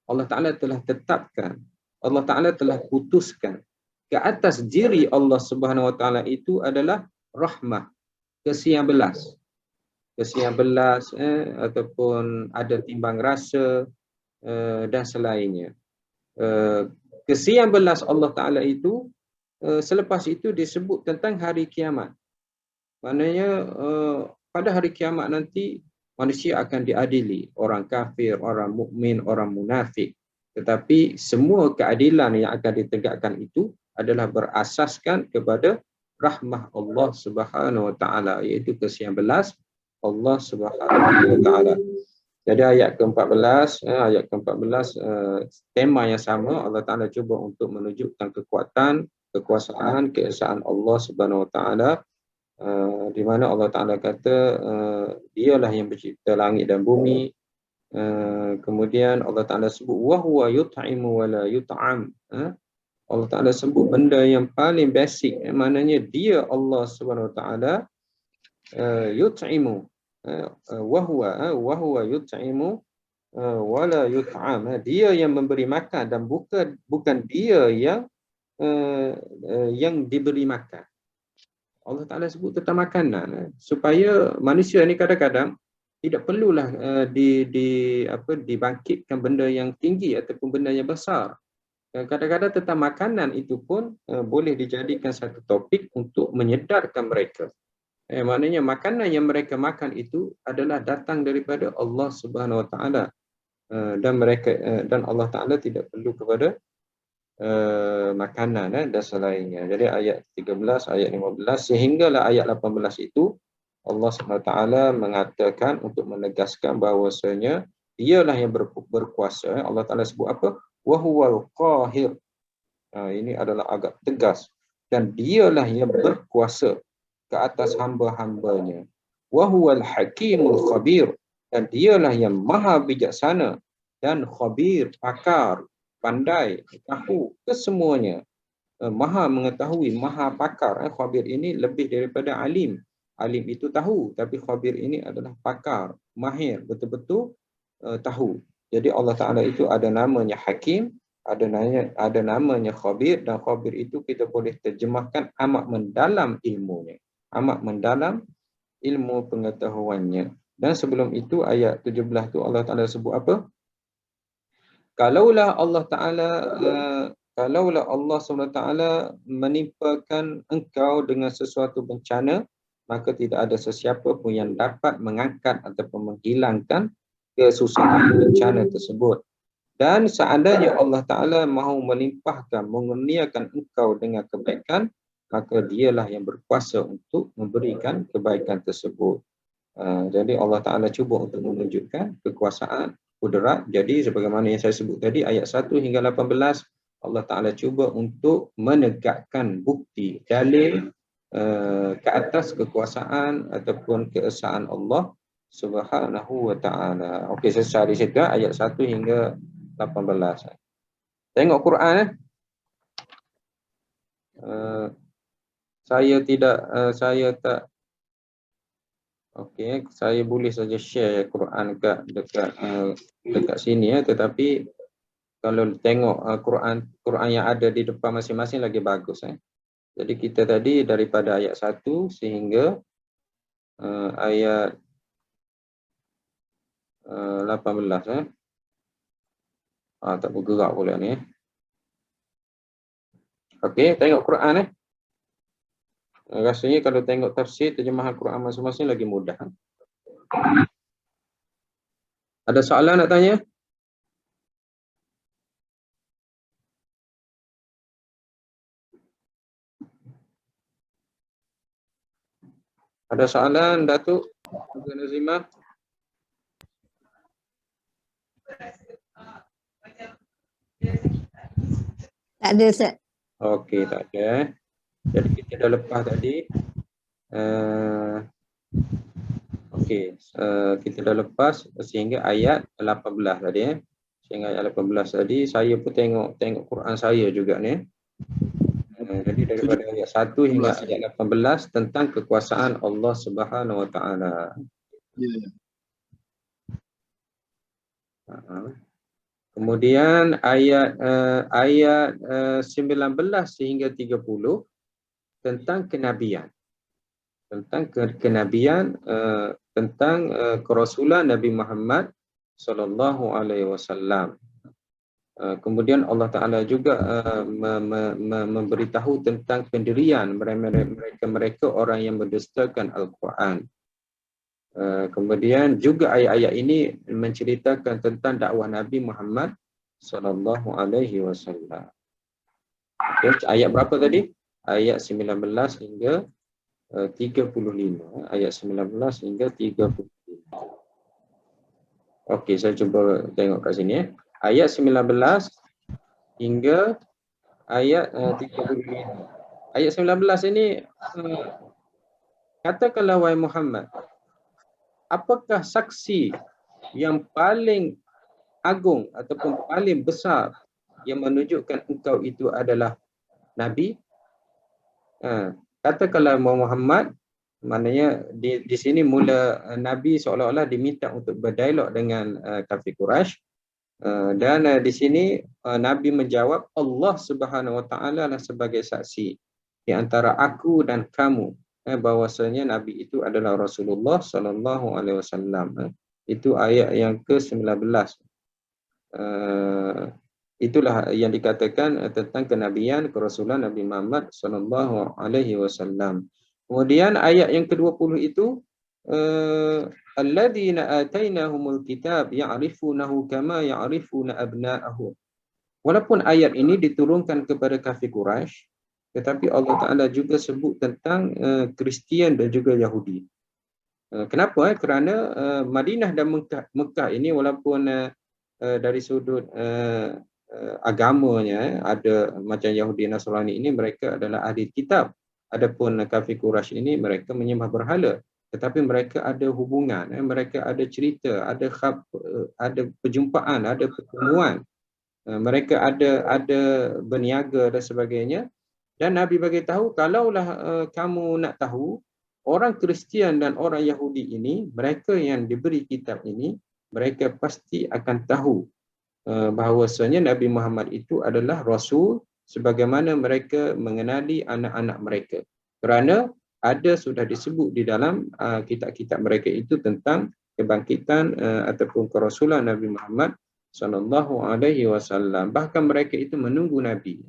Allah Ta'ala telah tetapkan. Allah Ta'ala telah putuskan. Ke atas diri Allah Subhanahu Wa Ta'ala itu adalah rahmah, kesian belas. Kesian belas ataupun ada timbang rasa dan selainnya. Kesian belas Allah Ta'ala itu selepas itu disebut tentang hari kiamat. Maknanya pada hari kiamat nanti manusia akan diadili, orang kafir, orang mukmin, orang munafik. Tetapi semua keadilan yang akan ditegakkan itu adalah berasaskan kepada rahmah Allah Subhanahu Wa Ta'ala, iaitu kesian belas Allah Subhanahu Wa Ta'ala. Jadi ayat ke-14, tema yang sama, Allah Ta'ala cuba untuk menunjukkan kekuatan, kekuasaan, keesaan Allah Subhanahu Wa Ta'ala, di mana Allah Ta'ala kata dialah yang mencipta langit dan bumi. Kemudian Allah Ta'ala sebut wa huwa yut'imu wa la yut'am. Allah Ta'ala sebut benda yang paling basic, maknanya dia Allah Subhanahu Wa Ta'ala yut'imu wa huwa yut'imu wa la yut'am. Dia yang memberi makan dan bukan dia yang diberi makan. Allah Ta'ala sebut tentang makanan supaya manusia ni kadang-kadang tidak perlulah dibangkitkan benda yang tinggi ataupun benda yang besar. Kadang-kadang tentang makanan itu pun boleh dijadikan satu topik untuk menyedarkan mereka. Maknanya makanan yang mereka makan itu adalah datang daripada Allah Subhanahu Wa Ta'ala, dan Allah Ta'ala tidak perlu kepada makanan dan selainnya. Jadi ayat 13, ayat 15 sehinggalah ayat 18 itu Allah Subhanahu Wa Ta'ala mengatakan untuk menegaskan bahawasanya dialah yang berkuasa. Allah Ta'ala sebut apa? Wa huwal qahir. Ini adalah agak tegas, dan dialah yang berkuasa ke atas hamba-hambanya. Wa huwal hakimul khabir, dan dialah yang maha bijaksana dan khabir, pakar, pandai, tahu kesemuanya. Maha mengetahui, maha pakar. Khabir ini lebih daripada alim. Alim itu tahu, tapi khabir ini adalah pakar, mahir, betul-betul tahu. Jadi Allah Ta'ala itu ada namanya Hakim, ada namanya khabir, dan khabir itu kita boleh terjemahkan amat mendalam ilmunya, amat mendalam ilmu pengetahuannya. Dan sebelum itu ayat 17 tu Allah Taala sebut apa? Kalaulah Allah Taala kalaulah Allah SWT menimpakan engkau dengan sesuatu bencana, maka tidak ada sesiapa pun yang dapat mengangkat ataupun menghilangkan kesusahan bencana tersebut. Dan seandainya Allah Ta'ala mahu melimpahkan, mengurniakan engkau dengan kebaikan, maka dialah yang berkuasa untuk memberikan kebaikan tersebut. Jadi Allah Ta'ala cuba untuk menunjukkan kekuasaan, kudrat. Jadi sebagaimana yang saya sebut tadi, ayat 1 hingga 18, Allah Ta'ala cuba untuk menegakkan bukti, dalil ke atas kekuasaan ataupun keesaan Allah Subhanahu wa Ta'ala. Okey, saya cari situ ayat 1 hingga 18. Tengok Quran. Saya tak. Okey, saya boleh saja share Quran dekat sini ya, tetapi kalau tengok Quran yang ada di depan masing-masing lagi bagus. Jadi kita tadi daripada ayat 1 sehingga ayat 18. Tak bergerak pula ni. Okey, tengok Quran. Rasanya kalau tengok tafsir, terjemahan Quran masing-masing lagi mudah. Ada soalan nak tanya? Ada soalan, Datuk? Tuan Nazimah? Tak ada, Ustaz. Okey, tak ada. Jadi kita dah lepas tadi. Okey, kita dah lepas sehingga ayat 18 tadi. Sehingga ayat 18 tadi, saya pun tengok Quran saya juga ni. Jadi daripada ayat 1 hingga ayat 18 tentang kekuasaan Allah Subhanahu wa Ta'ala. Kemudian ayat 19 sehingga 30 tentang kenabian. Tentang kenabian, tentang kerasulan Nabi Muhammad sallallahu alaihi wasallam. Kemudian Allah Ta'ala juga memberitahu tentang pendirian mereka orang yang mendustakan Al-Quran. Kemudian juga ayat-ayat ini menceritakan tentang dakwah Nabi Muhammad sallallahu alaihi wasallam. Ayat berapa tadi? Ayat 19 hingga 35. Ayat 19 hingga 35. Okey, saya cuba tengok kat sini. Ayat 19 hingga ayat 35. Ayat 19 ini, katakanlah wahai Muhammad, apakah saksi yang paling agung ataupun paling besar yang menunjukkan engkau itu adalah Nabi? Katakanlah Muhammad, maknanya di sini mula Nabi seolah-olah diminta untuk berdialog dengan kafir Quraisy. Dan di sini Nabi menjawab, Allah Subhanahu wa Ta'ala lah sebagai saksi di antara aku dan kamu bahwasanya Nabi itu adalah Rasulullah sallallahu alaihi wasallam. Itu ayat yang ke-19. Itulah yang dikatakan tentang kenabian kerasulan Nabi Muhammad sallallahu alaihi wasallam. Kemudian ayat yang ke-20 itu, alladzina atainahumul kitab ya'rifunahu kama ya'rifuna abna'ahum. Walaupun ayat ini diturunkan kepada kafir Quraisy, tetapi Allah Ta'ala juga sebut tentang Kristian dan juga Yahudi. Kenapa? Kerana Madinah dan Mekah ini walaupun dari sudut agamanya ada macam Yahudi Nasrani ini, mereka adalah ahli kitab. Adapun kafir Quraisy ini mereka menyembah berhala, tetapi mereka ada hubungan, mereka ada cerita, ada perjumpaan, ada pertemuan, mereka ada berniaga dan sebagainya. Dan Nabi bagi tahu, kalaulah kamu nak tahu, orang Kristian dan orang Yahudi ini, mereka yang diberi kitab ini, mereka pasti akan tahu bahawasanya Nabi Muhammad itu adalah Rasul sebagaimana mereka mengenali anak-anak mereka. Kerana ada sudah disebut di dalam kitab-kitab mereka itu tentang kebangkitan ataupun kerasulan Nabi Muhammad sallallahu alaihi wasallam. Bahkan mereka itu menunggu Nabi.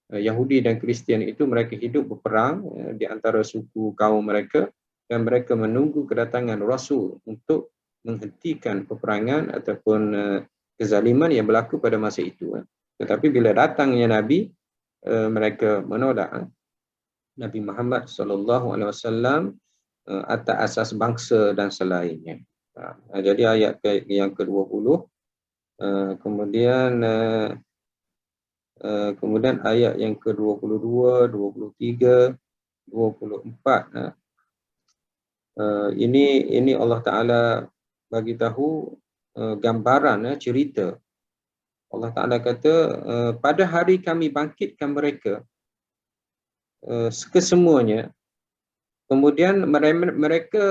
Yahudi dan Kristian itu mereka hidup berperang di antara suku kaum mereka dan mereka menunggu kedatangan Rasul untuk menghentikan peperangan ataupun kezaliman yang berlaku pada masa itu. Tetapi bila datangnya Nabi, mereka menolak Nabi Muhammad SAW atas asas bangsa dan selainnya. Jadi ayat yang ke-20, kemudian ayat yang ke-22, 23, 24. Ini Allah Ta'ala bagi tahu gambaran, cerita. Allah Ta'ala kata, pada hari kami bangkitkan mereka kesemuanya. Kemudian mereka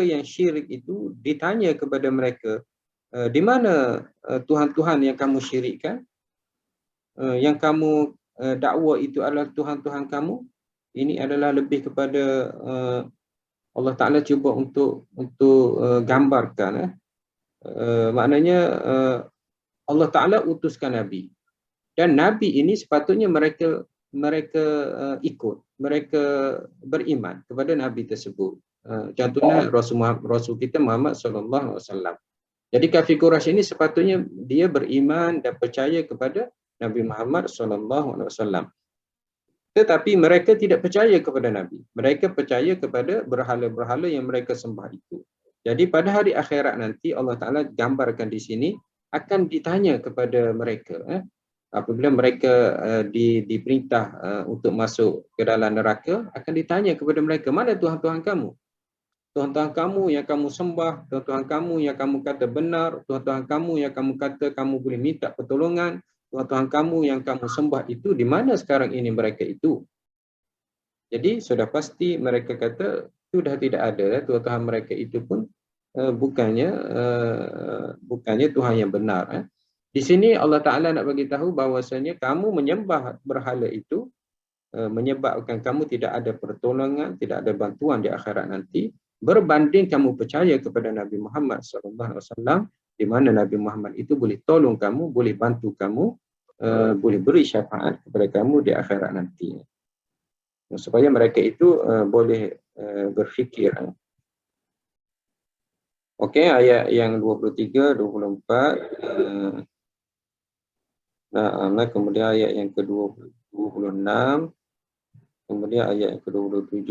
yang syirik itu ditanya kepada mereka, di mana Tuhan-Tuhan yang kamu syirikkan? Yang kamu dakwa itu adalah Tuhan-Tuhan kamu? Ini adalah lebih kepada Allah Ta'ala cuba untuk gambarkan. Maknanya Allah Ta'ala utuskan Nabi. Dan Nabi ini sepatutnya mereka ikut, mereka beriman kepada Nabi tersebut. Contohnya Rasul kita Muhammad SAW. Jadi kafir Quraisy ini sepatutnya dia beriman dan percaya kepada Nabi Muhammad SAW. Tetapi mereka tidak percaya kepada Nabi. Mereka percaya kepada berhala-berhala yang mereka sembah itu. Jadi pada hari akhirat nanti Allah Ta'ala gambarkan di sini akan ditanya kepada mereka. Apabila mereka diperintah untuk masuk ke dalam neraka, akan ditanya kepada mereka, mana Tuhan-Tuhan kamu? Tuhan-Tuhan kamu yang kamu sembah, Tuhan-Tuhan kamu yang kamu kata benar, Tuhan-Tuhan kamu yang kamu kata kamu boleh minta pertolongan, Tuhan-Tuhan kamu yang kamu sembah itu, di mana sekarang ini mereka itu? Jadi sudah pasti mereka kata, sudah tidak ada, Tuhan-Tuhan mereka itu pun bukannya Tuhan yang benar. Di sini Allah Ta'ala nak bagi tahu bahawasanya kamu menyembah berhala itu menyebabkan kamu tidak ada pertolongan, tidak ada bantuan di akhirat nanti, berbanding kamu percaya kepada Nabi Muhammad SAW, di mana Nabi Muhammad itu boleh tolong kamu, boleh bantu kamu, boleh beri syafaat kepada kamu di akhirat nanti. Supaya mereka itu boleh berfikir. Okey, ayat yang 23, 24. Kemudian ayat yang ke-26, kemudian ayat yang ke-27.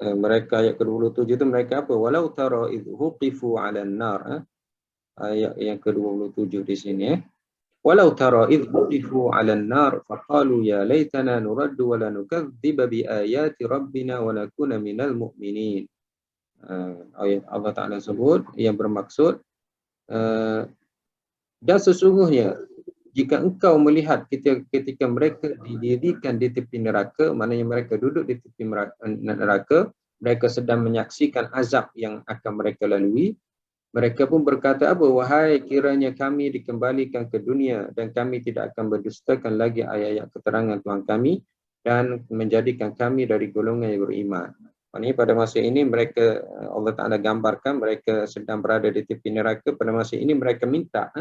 Mereka ayat ke-27 itu mereka apa? Walau tara idh huqifu 'alan nar. Ayat yang ke-27 di sini. Walau tara idh huqifu 'alan nar faqalu ya laitana nuraddu wa la nukadziba bi ayati rabbina wa nakuna minal mu'minin. Ayat Allah Ta'ala sebut yang bermaksud dan sesungguhnya jika engkau melihat ketika mereka didirikan di tepi neraka, maknanya mereka duduk di tepi neraka, mereka sedang menyaksikan azab yang akan mereka lalui, mereka pun berkata apa? Wahai kiranya kami dikembalikan ke dunia dan kami tidak akan berdustakan lagi ayat-ayat keterangan Tuhan kami dan menjadikan kami dari golongan yang beriman. Maknanya pada masa ini mereka, Allah Ta'ala gambarkan mereka sedang berada di tepi neraka. Pada masa ini mereka minta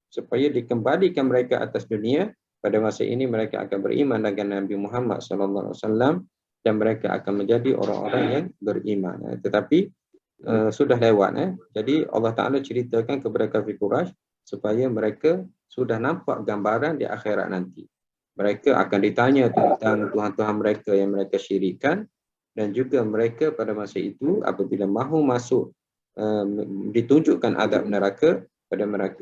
supaya dikembalikan mereka atas dunia. Pada masa ini mereka akan beriman dengan Nabi Muhammad SAW dan mereka akan menjadi orang-orang yang beriman. Tetapi sudah lewat. Jadi Allah Ta'ala ceritakan kepada kafir Quraisy supaya mereka sudah nampak gambaran di akhirat nanti. Mereka akan ditanya tentang Tuhan-Tuhan mereka yang mereka syirikkan. Dan juga mereka pada masa itu apabila mahu masuk ditunjukkan azab neraka,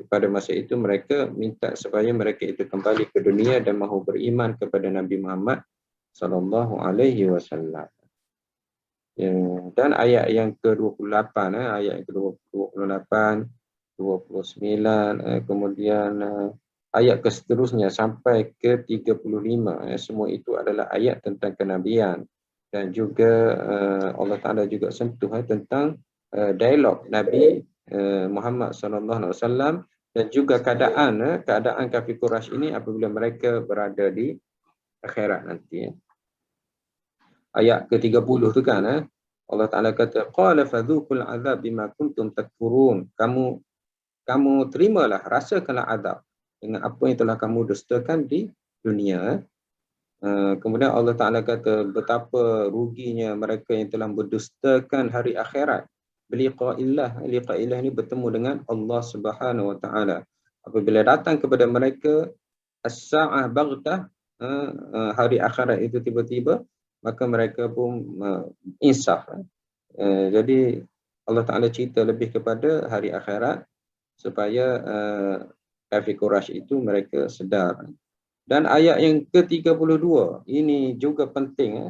pada masa itu mereka minta supaya mereka itu kembali ke dunia dan mahu beriman kepada Nabi Muhammad SAW. Dan ayat yang ke-28, ayat yang ke-28, 29, kemudian ayat seterusnya sampai ke-35, semua itu adalah ayat tentang kenabian. Dan juga Allah Ta'ala juga sentuh tentang dialog Nabi Muhammad SAW, dan juga keadaan kafir Quraisy ini apabila mereka berada di akhirat nanti. Ayat ke-30 tu kan, Allah Taala kata, qala fadzuqul azab bima kuntum takfurun. Kamu terimalah, rasakanlah azab dengan apa yang telah kamu dustakan di dunia. Kemudian Allah Ta'ala kata, betapa ruginya mereka yang telah berdustakan hari akhirat. Liqa'illah ini bertemu dengan Allah Subhanahu Wa Ta'ala. Apabila datang kepada mereka as-sa'ah baghtah, hari akhirat itu tiba-tiba, maka mereka pun insaf. Jadi Allah Ta'ala cerita lebih kepada hari akhirat supaya kafir Quraisy itu mereka sedar. Dan ayat yang ke-32 ini juga penting.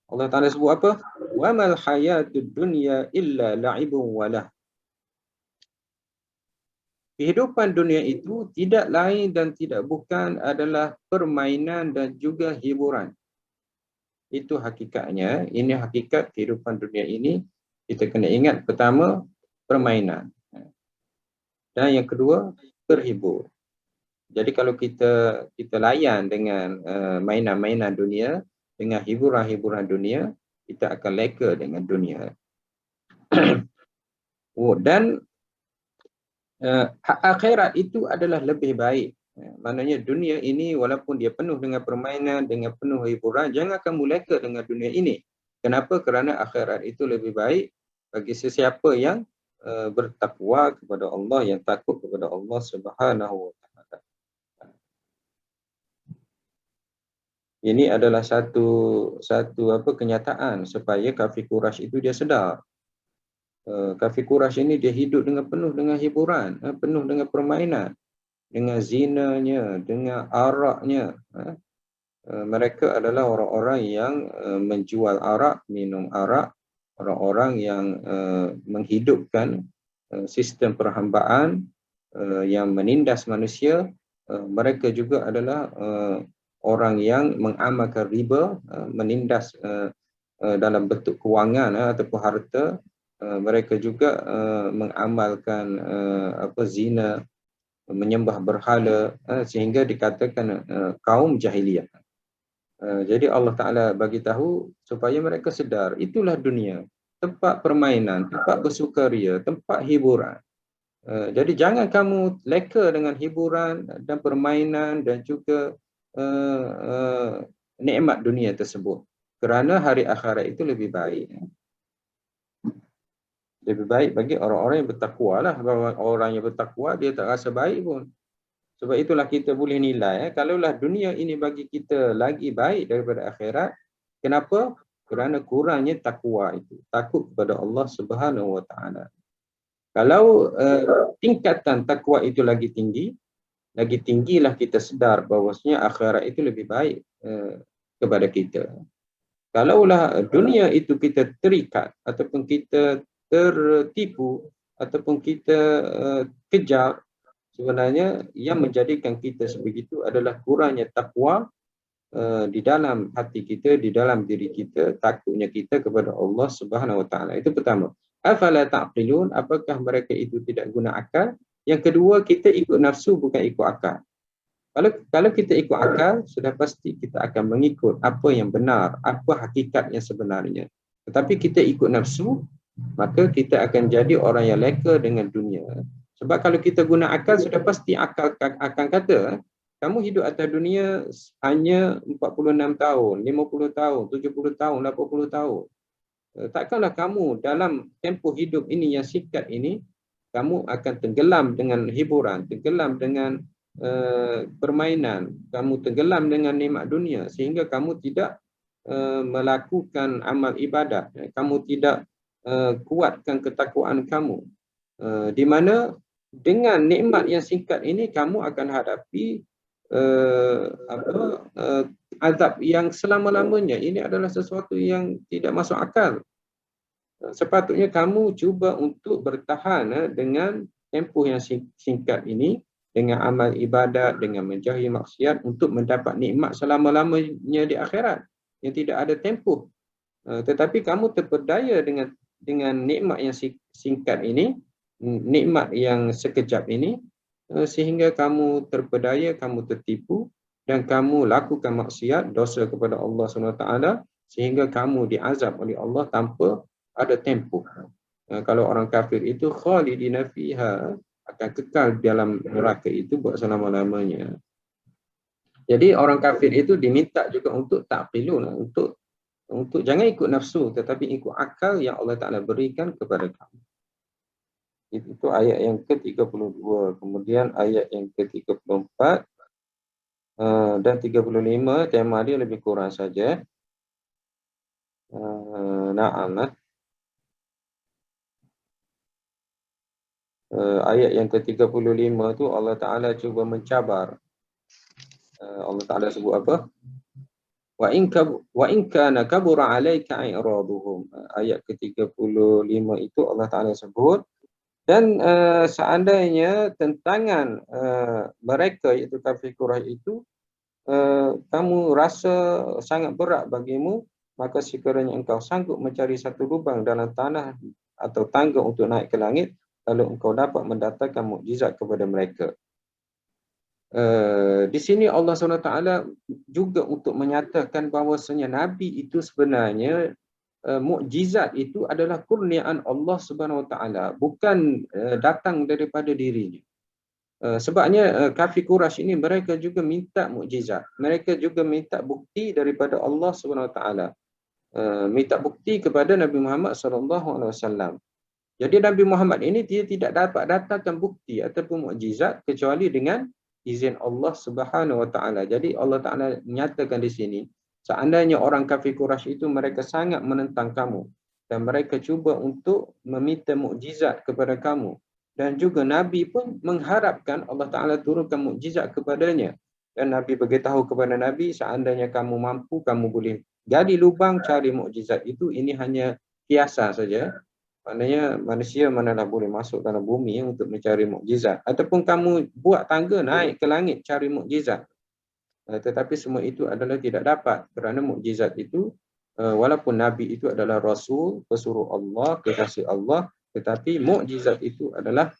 Allah Ta'ala sebut apa? Wa mal hayatud dunya illa la'ibun walah. Kehidupan dunia itu tidak lain dan tidak bukan adalah permainan dan juga hiburan. Itu hakikatnya. Ini hakikat kehidupan dunia ini. Kita kena ingat, pertama, permainan. Dan yang kedua, terhibur. Jadi kalau kita layan dengan mainan-mainan dunia, dengan hiburan-hiburan dunia, kita akan leka dengan dunia. Dan akhirat itu adalah lebih baik. Maknanya dunia ini walaupun dia penuh dengan permainan, dengan penuh hiburan, jangan kamu leka dengan dunia ini. Kenapa? Kerana akhirat itu lebih baik bagi sesiapa yang bertakwa kepada Allah, yang takut kepada Allah Subhanahu Wa Ta'ala. Ini adalah satu kenyataan supaya kafir Quraisy itu dia sedar. Kafir Quraisy ini dia hidup dengan penuh dengan hiburan, penuh dengan permainan, dengan zinanya, dengan araknya. Mereka adalah orang-orang yang menjual arak, minum arak, orang-orang yang menghidupkan sistem perhambaan yang menindas manusia. Mereka juga adalah orang yang mengamalkan riba, menindas dalam bentuk kewangan ataupun harta. Mereka juga mengamalkan zina, menyembah berhala, sehingga dikatakan kaum jahiliyah. Jadi Allah Ta'ala bagi tahu supaya mereka sedar, itulah dunia, tempat permainan, tempat bersukaria, tempat hiburan. Jadi jangan kamu leka dengan hiburan dan permainan dan juga nikmat dunia tersebut, kerana hari akhirat itu lebih baik. Lebih baik bagi orang-orang yang bertakwa lah. Bahawa orang yang bertakwa dia tak rasa baik pun. Sebab itulah kita boleh nilai, kalaulah dunia ini bagi kita lagi baik daripada akhirat. Kenapa? Kerana kurangnya takwa itu, takut kepada Allah Subhanahu Wa Ta'ala. Kalau tingkatan takwa itu lagi tinggilah kita sedar bahawasanya akhirat itu lebih baik kepada kita. Kalaulah dunia itu kita terikat ataupun kita tertipu ataupun kita kejar, sebenarnya yang menjadikan kita sebegitu adalah kurangnya takwa di dalam hati kita, di dalam diri kita, takutnya kita kepada Allah Subhanahu Wa Ta'ala. Itu pertama. Afala ta'qilun, apakah mereka itu tidak guna akal? Yang kedua, kita ikut nafsu bukan ikut akal. Kalau kita ikut akal, sudah pasti kita akan mengikut apa yang benar, apa hakikat yang sebenarnya. Tetapi kita ikut nafsu, maka kita akan jadi orang yang leka dengan dunia. Sebab kalau kita guna akal, sudah pasti akal akan kata, kamu hidup atas dunia hanya 46 tahun, 50 tahun, 70 tahun, 80 tahun. Takkanlah kamu dalam tempoh hidup ini yang singkat ini, kamu akan tenggelam dengan hiburan, tenggelam dengan permainan, kamu tenggelam dengan nikmat dunia, sehingga kamu tidak melakukan amal ibadat, kamu tidak kuatkan ketakwaan kamu, di mana dengan nikmat yang singkat ini kamu akan hadapi azab yang selama-lamanya. Ini adalah sesuatu yang tidak masuk akal. Sepatutnya kamu cuba untuk bertahan dengan tempoh yang singkat ini, dengan amal ibadat, dengan menjauhi maksiat, untuk mendapat nikmat selama-lamanya di akhirat yang tidak ada tempoh. Tetapi kamu terpedaya dengan nikmat yang singkat ini, nikmat yang sekejap ini sehingga kamu terpedaya, kamu tertipu dan kamu lakukan maksiat, dosa kepada Allah SWT sehingga kamu diazab oleh Allah tanpa ada tempoh. Kalau orang kafir itu khalidina fiha, akan kekal dalam neraka itu buat selama-lamanya. Jadi orang kafir itu diminta juga untuk taqilun, untuk jangan ikut nafsu tetapi ikut akal yang Allah Ta'ala berikan kepada kamu. Itu ayat yang ke-32. Kemudian ayat yang ke-34 dan 35, tema dia lebih kurang saja. Na'am. Ayat yang ke-35 tu Allah Ta'ala cuba mencabar. Allah Ta'ala sebut apa? Wa in kana kabura 'alaika i'raduhum. Ayat ke-35 itu Allah Ta'ala sebut, dan seandainya tentangan mereka iaitu kafir Quraisy itu kamu rasa sangat berat bagimu, maka sekiranya engkau sanggup mencari satu lubang dalam tanah atau tangga untuk naik ke langit, lalu engkau dapat mendatangkan mukjizat kepada mereka. Di sini Allah SWT juga untuk menyatakan bahawasanya Nabi itu sebenarnya mukjizat itu adalah kurniaan Allah Subhanahu Wa Taala, bukan datang daripada dirinya. Sebabnya kafir Quraisy ini mereka juga minta mukjizat, mereka juga minta bukti daripada Allah Subhanahu Wa Taala, minta bukti kepada Nabi Muhammad SAW. Jadi Nabi Muhammad ini dia tidak dapat datangkan bukti ataupun mukjizat kecuali dengan izin Allah Subhanahu Wa Taala. Jadi Allah Taala menyatakan di sini, seandainya orang kafir Quraisy itu mereka sangat menentang kamu dan mereka cuba untuk meminta mukjizat kepada kamu, dan juga Nabi pun mengharapkan Allah Ta'ala turunkan mukjizat kepadanya, dan Nabi beritahu kepada Nabi, seandainya kamu mampu, kamu boleh gali lubang cari mukjizat itu, ini hanya kiasan saja. Maknanya manusia manalah boleh masuk dalam bumi untuk mencari mukjizat, ataupun kamu buat tangga naik ke langit cari mukjizat. Tetapi semua itu adalah tidak dapat, kerana mukjizat itu walaupun Nabi itu adalah Rasul, pesuruh Allah, kekasih Allah, tetapi mukjizat itu adalah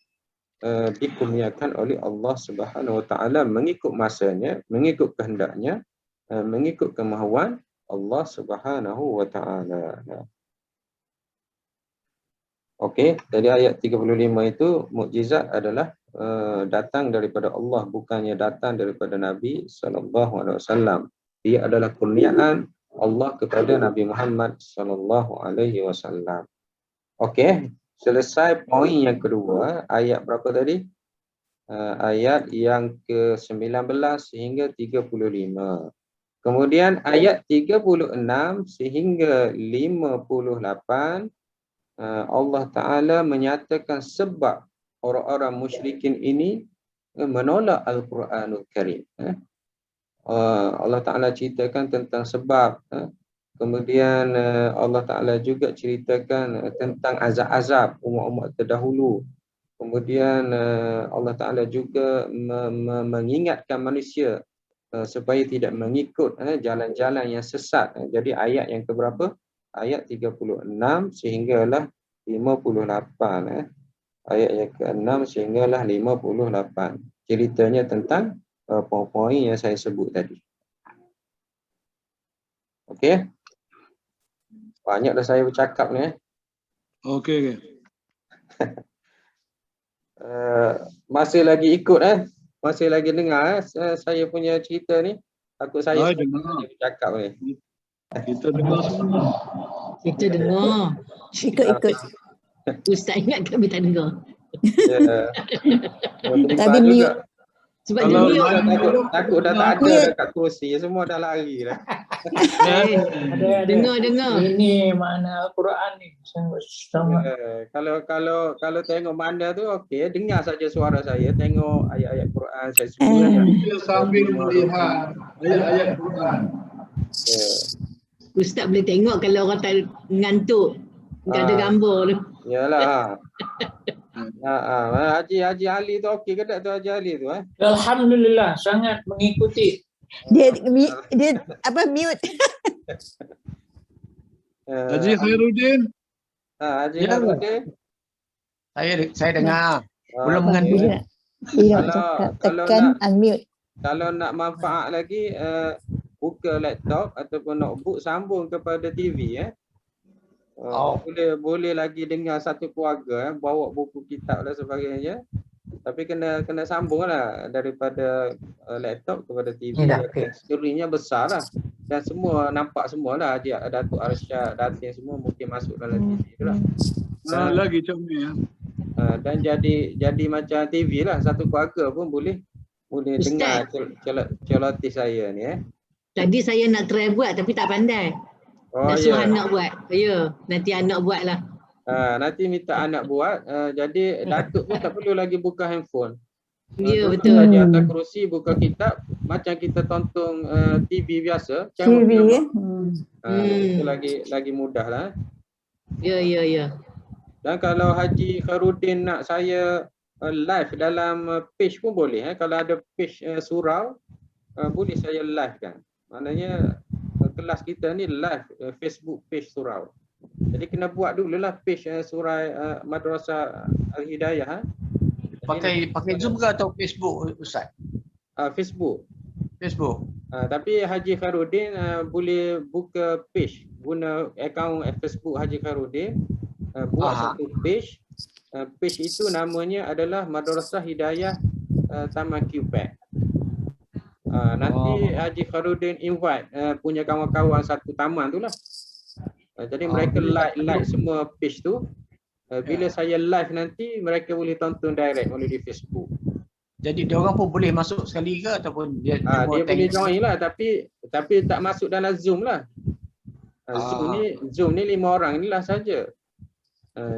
dikurniakan oleh Allah Subhanahu Wa Taala mengikut masanya, mengikut kehendaknya, mengikut kemahuan Allah Subhanahu Wa Taala. Okey, dari ayat 35 itu mukjizat adalah datang daripada Allah, bukannya datang daripada Nabi SAW. Dia adalah kurniaan Allah kepada Nabi Muhammad SAW. Okey, selesai poin yang kedua. Ayat berapa tadi? Ayat yang ke-19 sehingga 35. Kemudian ayat 36 sehingga 58, Allah Ta'ala menyatakan sebab orang-orang musyrikin ini menolak Al-Quranul Karim. Allah Ta'ala ceritakan tentang sebab. Kemudian Allah Ta'ala juga ceritakan tentang azab-azab umat-umat terdahulu. Kemudian Allah Ta'ala juga mengingatkan manusia supaya tidak mengikut jalan-jalan yang sesat. Jadi ayat yang keberapa? Ayat 36 sehinggalah 58. Ayat yang ke-6 sehinggalah 58. Ceritanya tentang poin-poin yang saya sebut tadi. Okey? Banyak dah saya bercakap ni. Okey. Masih lagi ikut masih lagi dengar saya punya cerita ni. Takut saya bercakap ni. Kita dengar semua. Kita dengar. Ikut-ikut. Ustaz ingat kami tak dengar. Ya. Tadi mute. Sebab Kalau dia Takut dah tak ada dekat kursi. Semua dah lari dah. dengar. Ini makna Al-Quran ni. Sama. Kalau tengok mana tu okey, dengar saja suara saya, tengok ayat-ayat Quran saya sebut. Kita sambil melihat ayat-ayat Quran. Ya. Ustaz boleh tengok kalau orang tak ngantuk. Tak ada gambar tu. Yalah. Haji Ali tu okey ke tak tu Haji Ali tu Alhamdulillah sangat mengikuti. Dia apa mute. Haji Khairuddin. Haji Ya. Khairuddin. Saya dengar. Belum Okey. mengantuk. Bila nak Kalau- cakap, kalau tekan nak- unmute. Kalau nak manfaat lagi, buka laptop ataupun notebook, sambung kepada TV. Boleh lagi dengar satu keluarga, bawa buku kitab dan sebagainya. Tapi kena sambung lah daripada laptop kepada TV. Skrinnya besar lah. Dan semua nampak semua lah. Datuk Arsyad, Datin semua mungkin masuk dalam TV tu lah. Lagi comel ya. Dan jadi macam TV lah. Satu keluarga pun boleh Ustaz. dengar celoteh saya ni. Tadi saya nak try buat tapi tak pandai. Oh Nak suruh ya. anak buat. Ya, nanti anak buat lah. Nanti minta anak buat. Jadi Datuk pun tak perlu lagi buka handphone. Ya, Duduk betul. Di atas kerusi buka kitab macam kita tonton TV biasa. TV ya. Itu lagi mudah lah. Ya. Dan kalau Haji Khairuddin nak saya live dalam page pun boleh. Kalau ada page surau, boleh saya live kan. Maknanya kelas kita ni live Facebook page surau. Jadi kena buat dululah page surau Madrasah Al-Hidayah. Pakai Zoom ke atau Facebook, Ustaz? Facebook. Facebook. Tapi Haji Khairuddin boleh buka page, guna akaun Facebook Haji Khairuddin, buat satu page. Page itu namanya adalah Madrasah Hidayah Taman QPAD. Nanti Haji Khairuddin invite punya kawan-kawan satu taman tu lah. Jadi mereka like semua page tu. Bila saya live nanti, mereka boleh tonton direct melalui Facebook. Jadi dia orang pun boleh masuk sekali ke ataupun dia Dia boleh join lah, tapi tak masuk dalam Zoom lah. Zoom ni 5 orang inilah saja.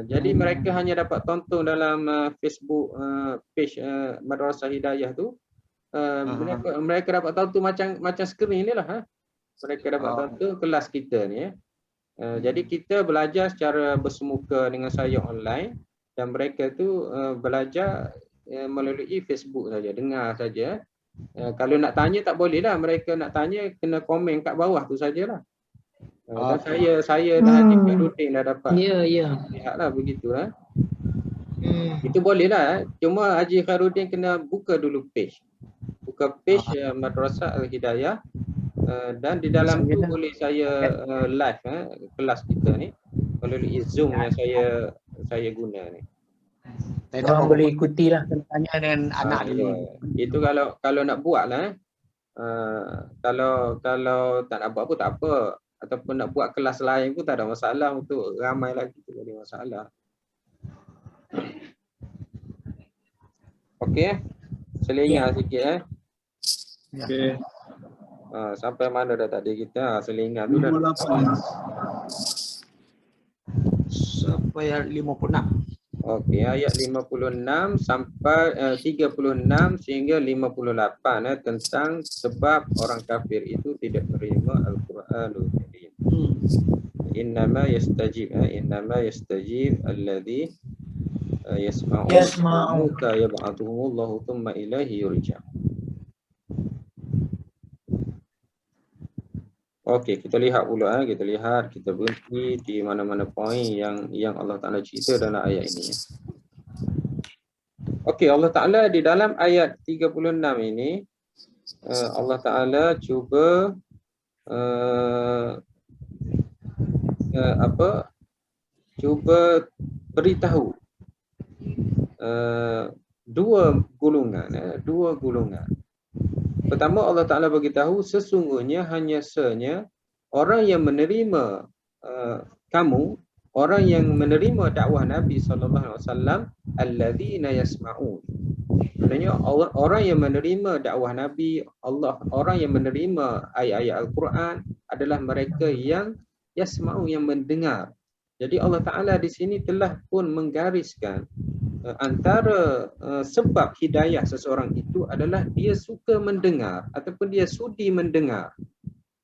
Jadi mereka hanya dapat tonton dalam Facebook page Madrasah Hidayah tu. Mereka dapat tonton macam skrin ni lah. Mereka dapat tonton kelas kita ni. Jadi kita belajar secara bersemuka dengan saya online, dan mereka tu belajar melalui Facebook saja, dengar saja. Kalau nak tanya tak boleh lah, mereka nak tanya kena komen kat bawah tu sajalah. Dan saya dah Haji Khairuddin dah dapat. Ya. Lihatlah begitulah. Itu boleh lah. Cuma Haji Khairuddin kena buka dulu page. Buka page Madrasah Al-Hidayah. Dan di dalam tu boleh saya live kelas kita ni melalui Zoom yang saya guna ni. Orang boleh ikuti lah, tanya dengan anak dulu. Itu kalau nak buat lah. Kalau tak nak buat pun tak apa. Ataupun nak buat kelas lain pun tak ada masalah, untuk ramai lagi tu ada masalah. Okey. Selingan sikit Okey. Sampai mana dah tadi kita? Selingan tu dah 58. sampai 56. Okey, ayat 56 sampai 36 sehingga 58 tentang sebab orang kafir itu tidak menerima Al-Quranul Karim. Innama yastajib alladhi yasma'u ka yab'athuhumullahu thumma ilaihi yurja'un. Okey, kita lihat pula kita berhenti di mana-mana poin yang Allah Taala cerita dalam ayat ini. Okey, Allah Taala di dalam ayat 36 ini Allah Taala cuba cuba beritahu dua golongan. Pertama, Allah Ta'ala beritahu sesungguhnya hanya orang yang menerima orang yang menerima dakwah Nabi SAW, alladzina yasma'un. Maksudnya orang yang menerima dakwah Nabi Allah, orang yang menerima ayat-ayat Al-Quran adalah mereka yang yasma'un, yang mendengar. Jadi Allah Ta'ala di sini telah pun menggariskan antara sebab hidayah seseorang itu adalah dia suka mendengar ataupun dia sudi mendengar.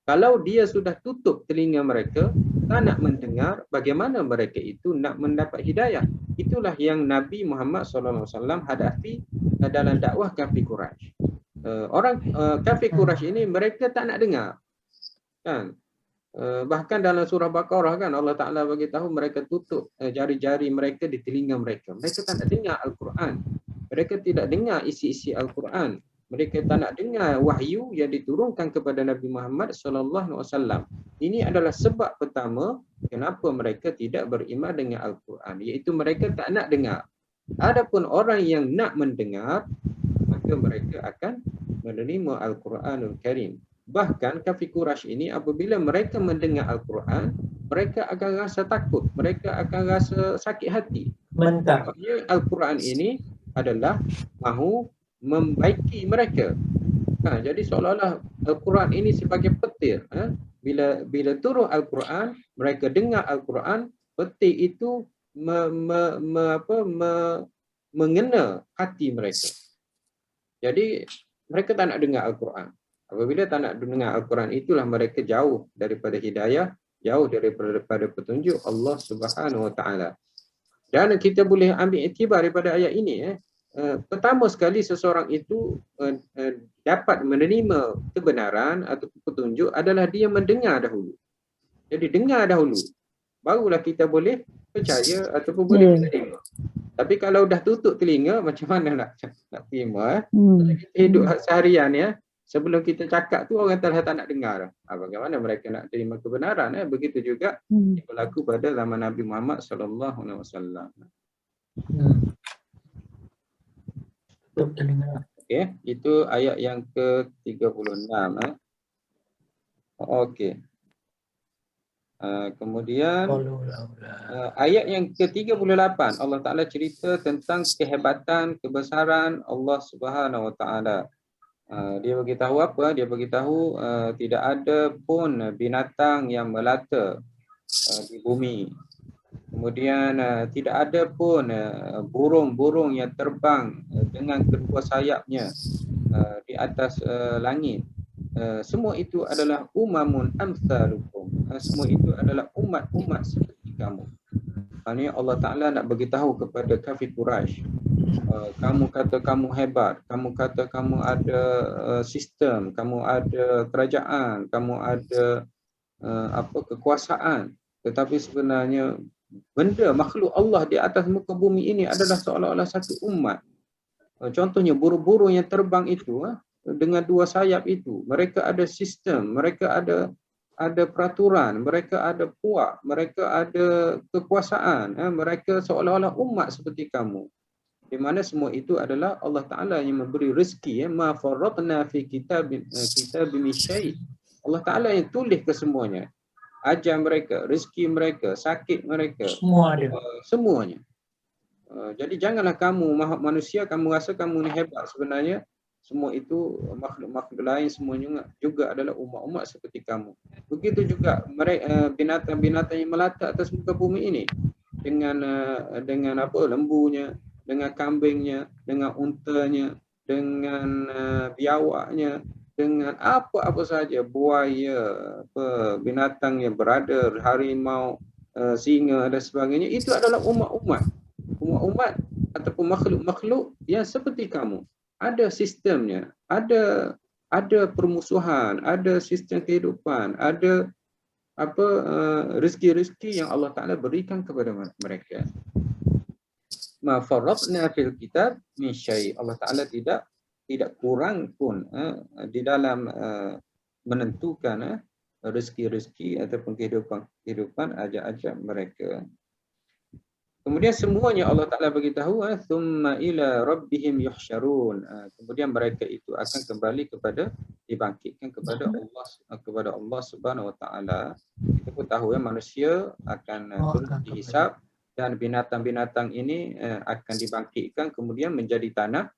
Kalau dia sudah tutup telinga mereka, tak nak mendengar, bagaimana mereka itu nak mendapat hidayah? Itulah yang Nabi Muhammad SAW hadapi dalam dakwah kafir Quraisy. Orang kafir Quraisy ini mereka tak nak dengar. Kan? Bahkan dalam surah Baqarah kan Allah Ta'ala bagi tahu mereka tutup jari-jari mereka di telinga mereka. Mereka tak nak dengar Al-Quran. Mereka tidak dengar isi-isi Al-Quran. Mereka tak nak dengar wahyu yang diturunkan kepada Nabi Muhammad SAW. Ini adalah sebab pertama kenapa mereka tidak beriman dengan Al-Quran. Iaitu mereka tak nak dengar. Adapun orang yang nak mendengar, maka mereka akan menerima Al-Quranul Karim. Bahkan kafir Quraisy ini apabila mereka mendengar Al-Quran, mereka akan rasa takut, mereka akan rasa sakit hati. Mentah. Al-Quran ini adalah mahu membaiki mereka. Jadi seolah-olah Al-Quran ini sebagai petir. Bila turun Al-Quran, mereka dengar Al-Quran, petir itu mengena hati mereka. Jadi mereka tak nak dengar Al-Quran. Apabila tak nak dengar Al-Quran, itulah mereka jauh daripada hidayah, jauh daripada petunjuk Allah Subhanahu Wa Taala. Dan kita boleh ambil iktibar daripada ayat ini. Pertama sekali seseorang itu dapat menerima kebenaran atau petunjuk adalah dia mendengar dahulu. Jadi dengar dahulu, barulah kita boleh percaya ataupun boleh menerima. Tapi kalau dah tutup telinga, macam mana nak terima? Kita hidup seharian ya. Sebelum kita cakap tu orang tak nak dengar. Bagaimana mereka nak terima kebenaran? Begitu juga berlaku pada zaman Nabi Muhammad SAW. Okey, itu ayat yang ke-36. Okey. Kemudian ayat yang ke-38 Allah Ta'ala cerita tentang kehebatan, kebesaran Allah Subhanahu Wa Ta'ala. Dia beritahu apa? Dia beritahu tidak ada pun binatang yang melata di bumi. Kemudian tidak ada pun burung-burung yang terbang dengan kedua sayapnya di atas langit. Semua itu adalah umamun amsalukum. Semua itu adalah umat-umat seperti kamu. Maksudnya Allah Ta'ala nak beritahu kepada kafir Quraisy, kamu kata kamu hebat, kamu kata kamu ada sistem, kamu ada kerajaan, kamu ada kekuasaan, tetapi sebenarnya benda makhluk Allah di atas muka bumi ini adalah seolah-olah satu umat. Contohnya burung-burung yang terbang itu dengan dua sayap itu, mereka ada sistem, mereka ada peraturan, mereka ada puak, mereka ada kekuasaan, mereka seolah-olah umat seperti kamu. Di mana semua itu adalah Allah Ta'ala yang memberi rezeki. Ma farratna fi kitabin min syai'. Allah Ta'ala yang tulis ke semuanya. Ajar mereka, rezeki mereka, sakit mereka, Semua ada. semuanya. Jadi janganlah kamu manusia kamu rasa kamu ni hebat. Sebenarnya semua itu makhluk-makhluk lain semuanya juga adalah umat-umat seperti kamu. Begitu juga mereka binatang-binatang yang melata atas muka bumi ini dengan lembunya, dengan kambingnya, dengan untanya, dengan biawaknya, dengan apa-apa saja, buaya, binatang yang berada, harimau, singa dan sebagainya, itu adalah umat-umat. Umat-umat ataupun makhluk-makhluk yang seperti kamu. Ada sistemnya, ada permusuhan, ada sistem kehidupan, ada rezeki-rezeki yang Allah Ta'ala berikan kepada mereka. Ma farratna fil kitab min syai'. Allah Ta'ala tidak kurang pun di dalam menentukan rezeki-rezeki ataupun kehidupan ajak-ajak mereka. Kemudian semuanya Allah Ta'ala beritahu thumma ila rabbihim yuhsyarun. Kemudian mereka itu akan kembali dibangkitkan kepada Allah Subhanahu Wa Ta'ala. Kita pun tahu manusia akan turun dihisab dan binatang-binatang ini akan dibangkitkan kemudian menjadi tanah.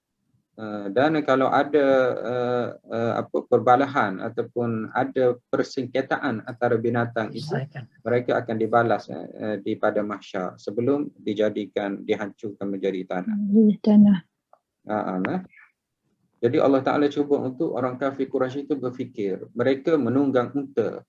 Dan kalau ada perbalahan ataupun ada persengketaan antara binatang itu, mereka akan dibalas di pada mahsyar sebelum dihancurkan menjadi tanah. Jadi Allah Ta'ala cuba untuk orang kafir Quraisy itu berfikir. Mereka menunggang unta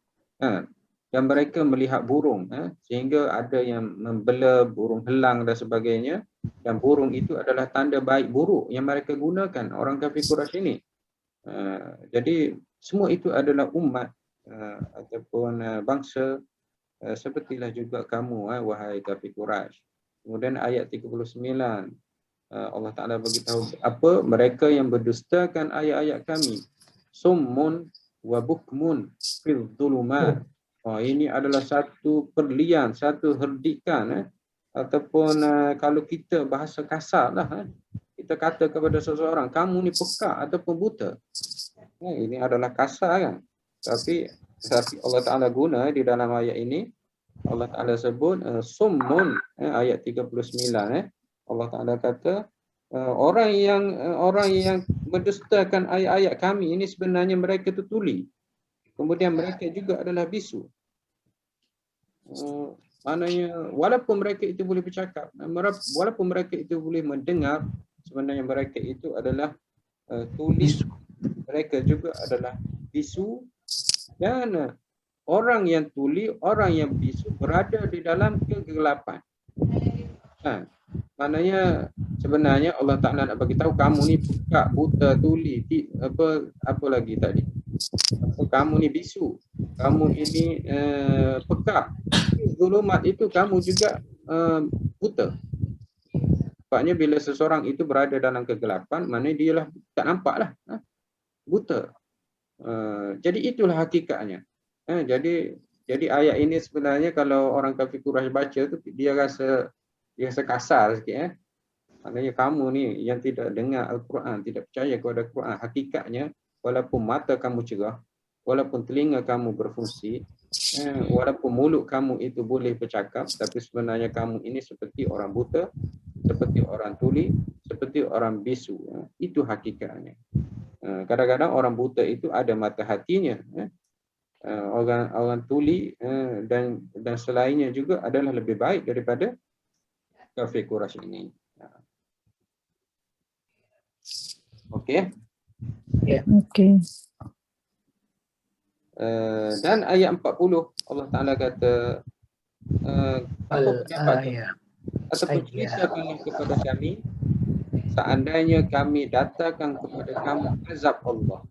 dan mereka melihat burung sehingga ada yang membela burung helang dan sebagainya. Dan burung itu adalah tanda baik buruk yang mereka gunakan orang kafir Quraisy ini. Jadi semua itu adalah umat ataupun bangsa sepertilah juga kamu wahai kafir Quraisy. Kemudian ayat 39 Allah Ta'ala beritahu apa mereka yang berdustakan ayat-ayat kami summun wa bukmun fil dhulumat. Ini adalah satu perlian, satu herdikan ataupun kalau kita bahasa kasar lah kita kata kepada seseorang kamu ni pekak ataupun buta. Ini adalah kasar kan. Tapi Allah Ta'ala guna di dalam ayat ini Allah Ta'ala sebut summun ayat 39 Allah Ta'ala kata orang yang mendustakan ayat-ayat kami ini sebenarnya mereka itu tuli. Kemudian mereka juga adalah bisu. Maknanya walaupun mereka itu boleh bercakap, walaupun mereka itu boleh mendengar, sebenarnya mereka itu adalah tuli. Mereka juga adalah bisu. Dan orang yang tuli, orang yang bisu berada di dalam kegelapan. Maknanya sebenarnya Allah Ta'ala nak bagi tahu kamu ni pekak, buta, tuli, apa lagi tadi? Kamu ni bisu, kamu ini pekak. Zulumat itu kamu juga buta. Sebabnya bila seseorang itu berada dalam kegelapan, maknanya dia lah tak nampak lah, buta. Jadi itulah hakikatnya. Jadi ayat ini sebenarnya kalau orang kafir Quraisy baca tu dia rasa kasar sikit. Maknanya kamu ni yang tidak dengar Al-Quran, tidak percaya kepada Al-Quran, hakikatnya walaupun mata kamu cerah, walaupun telinga kamu berfungsi, walaupun mulut kamu itu boleh bercakap, tapi sebenarnya kamu ini seperti orang buta, seperti orang tuli, seperti orang bisu. Itu hakikatnya. Kadang-kadang orang buta itu ada mata hatinya. Orang tuli dan selainnya juga adalah lebih baik daripada kafir Quraisy ini. Okey. Okey. Dan ayat 40 Allah Ta'ala kata apa pendapat ataupun ceritakanlah kepada kami seandainya kami datangkan kepada kamu azab Allah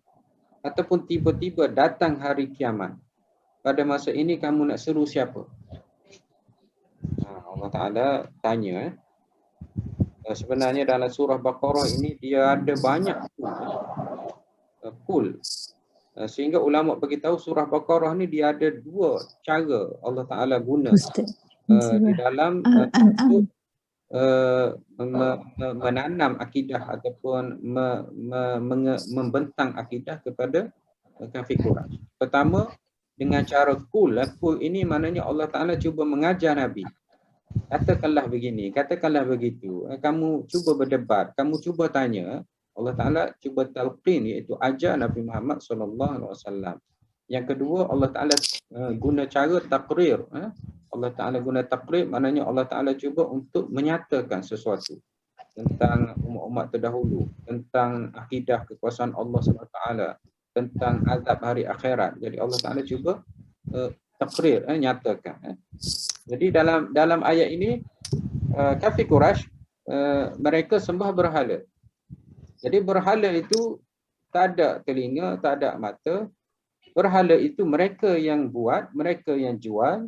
ataupun tiba-tiba datang hari kiamat, pada masa ini kamu nak seru siapa? Allah Ta'ala tanya. Sebenarnya dalam surah Baqarah ini dia ada banyak kul. Sehingga ulama beritahu surah Baqarah ni dia ada dua cara Allah Ta'ala guna di dalam untuk menanam akidah ataupun membentang akidah kepada kafir Quraisy. Pertama dengan cara kul. Kul ini maknanya Allah Ta'ala cuba mengajar Nabi. Katakanlah begini, katakanlah begitu. Kamu cuba berdebat, kamu cuba tanya. Allah Ta'ala cuba talqin, iaitu ajar Nabi Muhammad SAW. Yang kedua, Allah Ta'ala guna cara takrir. Allah Ta'ala guna takrir, maknanya Allah Ta'ala cuba untuk menyatakan sesuatu tentang umat-umat terdahulu, tentang akidah kekuasaan Allah SWT, tentang azab hari akhirat. Jadi Allah Ta'ala cuba takrir, nyatakan. Jadi dalam ayat ini kafir Quraisy mereka sembah berhala. Jadi berhala itu tak ada telinga, tak ada mata. Berhala itu mereka yang buat, mereka yang jual.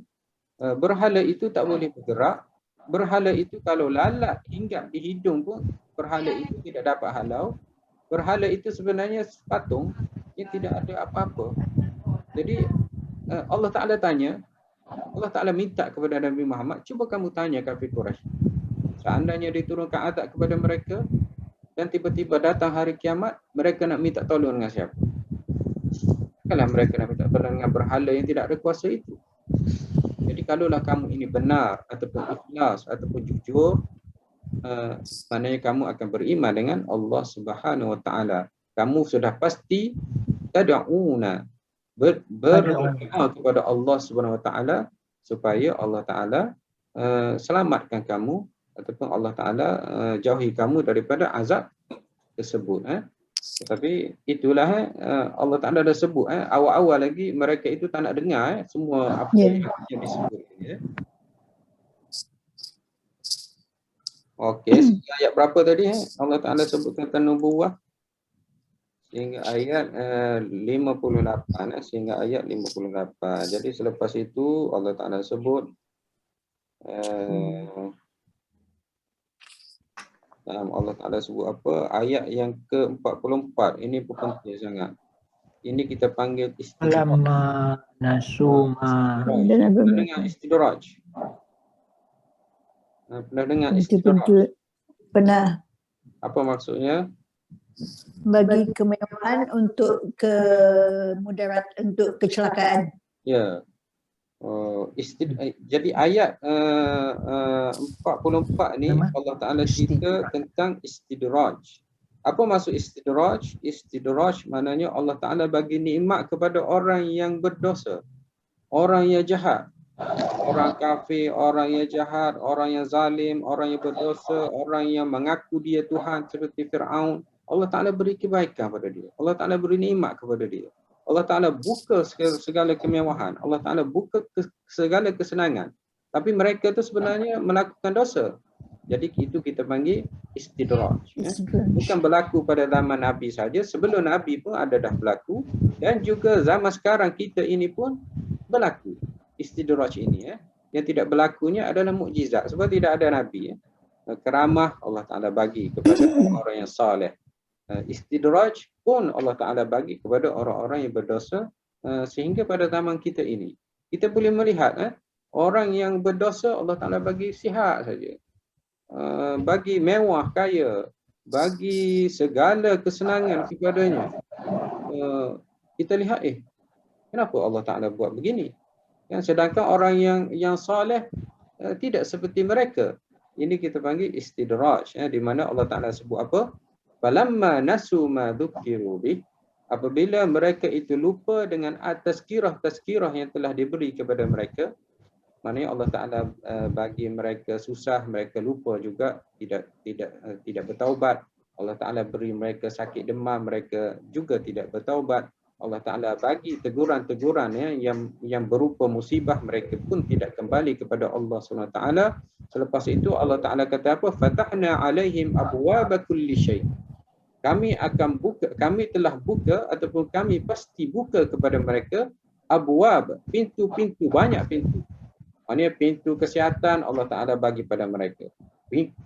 Berhala itu tak boleh bergerak. Berhala itu kalau lalat hinggap di hidung pun berhala itu tidak dapat halau. Berhala itu sebenarnya patung yang tidak ada apa-apa. Jadi Allah Ta'ala tanya, Allah Ta'ala minta kepada Nabi Muhammad, cuba kamu tanya kafir Quraisy. Seandainya diturunkan azab kepada mereka dan tiba-tiba datang hari kiamat, mereka nak minta tolong dengan siapa? Kalau mereka nak minta tolong dengan berhala yang tidak ada kuasa itu. Jadi kalaulah kamu ini benar ataupun ikhlas ataupun jujur, maknanya kamu akan beriman dengan Allah Subhanahu Wa Taala. Kamu sudah pasti tad'una berdoa kepada Allah Subhanahu Wa Taala supaya Allah Taala selamatkan kamu ataupun Allah Taala jauhi kamu daripada azab tersebut. Tetapi itulah Allah Taala dah sebut awal-awal lagi mereka itu tak nak dengar semua apa yang disebut ini. Okey, ayat berapa tadi Allah Taala sebut tentang nubuwah? sehingga ayat 58 sehingga ayat 58. Jadi selepas itu Allah Taala sebut Allah Taala sebut apa? Ayat yang ke-44. Ini pun penting sangat. Ini kita panggil istidraj. Lama nasuma. Pernah dengar istidraj? Pernah dengar istidraj? Pintu-pintu pernah Apa maksudnya? bagi kemewahan untuk kemudarat, untuk kecelakaan. Ya. Jadi ayat 44 ni Allah Ta'ala cerita tentang istidraj. Apa maksud istidraj? Istidraj maknanya Allah Ta'ala bagi nikmat kepada orang yang berdosa, orang yang jahat, orang kafir, orang yang jahat, orang yang zalim, orang yang berdosa, orang yang mengaku dia Tuhan seperti Fir'aun. Allah Ta'ala beri kebaikan kepada dia. Allah Ta'ala beri nikmat kepada dia. Allah Ta'ala buka segala kemewahan. Allah Ta'ala buka segala kesenangan. Tapi mereka tu sebenarnya melakukan dosa. Jadi itu kita panggil istidraj. Bukan berlaku pada zaman Nabi saja. Sebelum Nabi pun ada dah berlaku. Dan juga zaman sekarang kita ini pun berlaku. Istidraj ini. Yang tidak berlakunya adalah mukjizat. Sebab tidak ada Nabi. Keramah Allah Ta'ala bagi kepada orang yang saleh. Istidraj pun Allah Ta'ala bagi kepada orang-orang yang berdosa, sehingga pada zaman kita ini kita boleh melihat orang yang berdosa Allah Ta'ala bagi sihat saja, bagi mewah kaya, bagi segala kesenangan kepadanya. Kita lihat kenapa Allah Ta'ala buat begini? Sedangkan orang yang soleh tidak seperti mereka. Ini kita panggil istidraj, di mana Allah Ta'ala sebut apa? Falamma nasu ma dzukiru bih, apabila mereka itu lupa dengan tazkirah yang telah diberi kepada mereka, maknanya Allah Taala bagi mereka susah, mereka lupa juga, tidak bertaubat. Allah Taala beri mereka sakit demam, mereka juga tidak bertaubat. Allah Taala bagi teguran-teguran yang berupa musibah, mereka pun tidak kembali kepada Allah SWT. Selepas itu Allah Taala kata apa? Fatahna alaihim abwaaba kulli syai'. Kami telah buka ataupun kami pasti buka kepada mereka abwab, pintu-pintu, banyak pintu. Maksudnya pintu kesihatan Allah Ta'ala bagi pada mereka.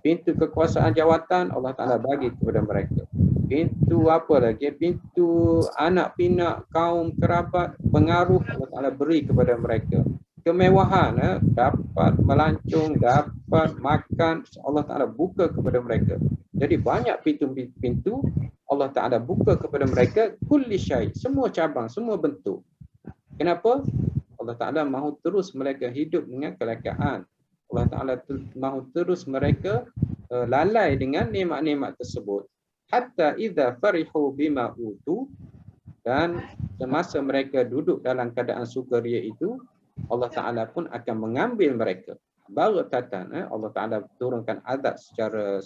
Pintu kekuasaan jawatan Allah Ta'ala bagi kepada mereka. Pintu apa lagi? Pintu anak pinak, kaum, kerabat, pengaruh Allah Ta'ala beri kepada mereka. Kemewahan, dapat melancong, dapat makan, Allah Ta'ala buka kepada mereka. Jadi banyak pintu-pintu Allah Ta'ala buka kepada mereka, kulli syai', semua cabang, semua bentuk. Kenapa? Allah Ta'ala mahu terus mereka hidup dengan kelekaan. Allah Ta'ala mahu terus mereka lalai dengan nikmat-nikmat tersebut. Hatta idza farihu bima utu, dan semasa mereka duduk dalam keadaan sukaria itu, Allah Ta'ala pun akan mengambil mereka. Baghtatan, Allah Ta'ala turunkan azab secara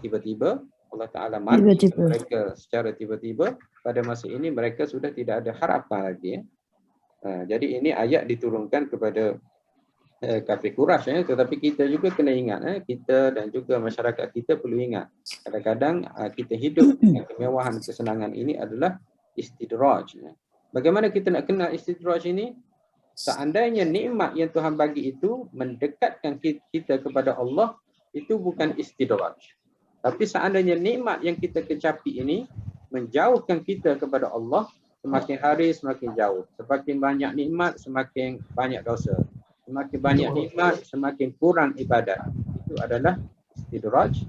tiba-tiba. Allah Ta'ala mati mereka secara tiba-tiba. Pada masa ini mereka sudah tidak ada harapan lagi. Jadi ini ayat diturunkan kepada kafir Quraisy, tetapi kita juga kena ingat, kita dan juga masyarakat kita perlu ingat, kadang-kadang kita hidup dengan kemewahan kesenangan ini adalah istidraj. Bagaimana kita nak kenal istidraj ini? Seandainya nikmat yang Tuhan bagi itu mendekatkan kita kepada Allah, itu bukan istidraj. Tapi seandainya nikmat yang kita kecapi ini menjauhkan kita kepada Allah, semakin hari semakin jauh. Semakin banyak nikmat, semakin banyak dosa. Semakin banyak nikmat, semakin kurang ibadat. Itu adalah istidraj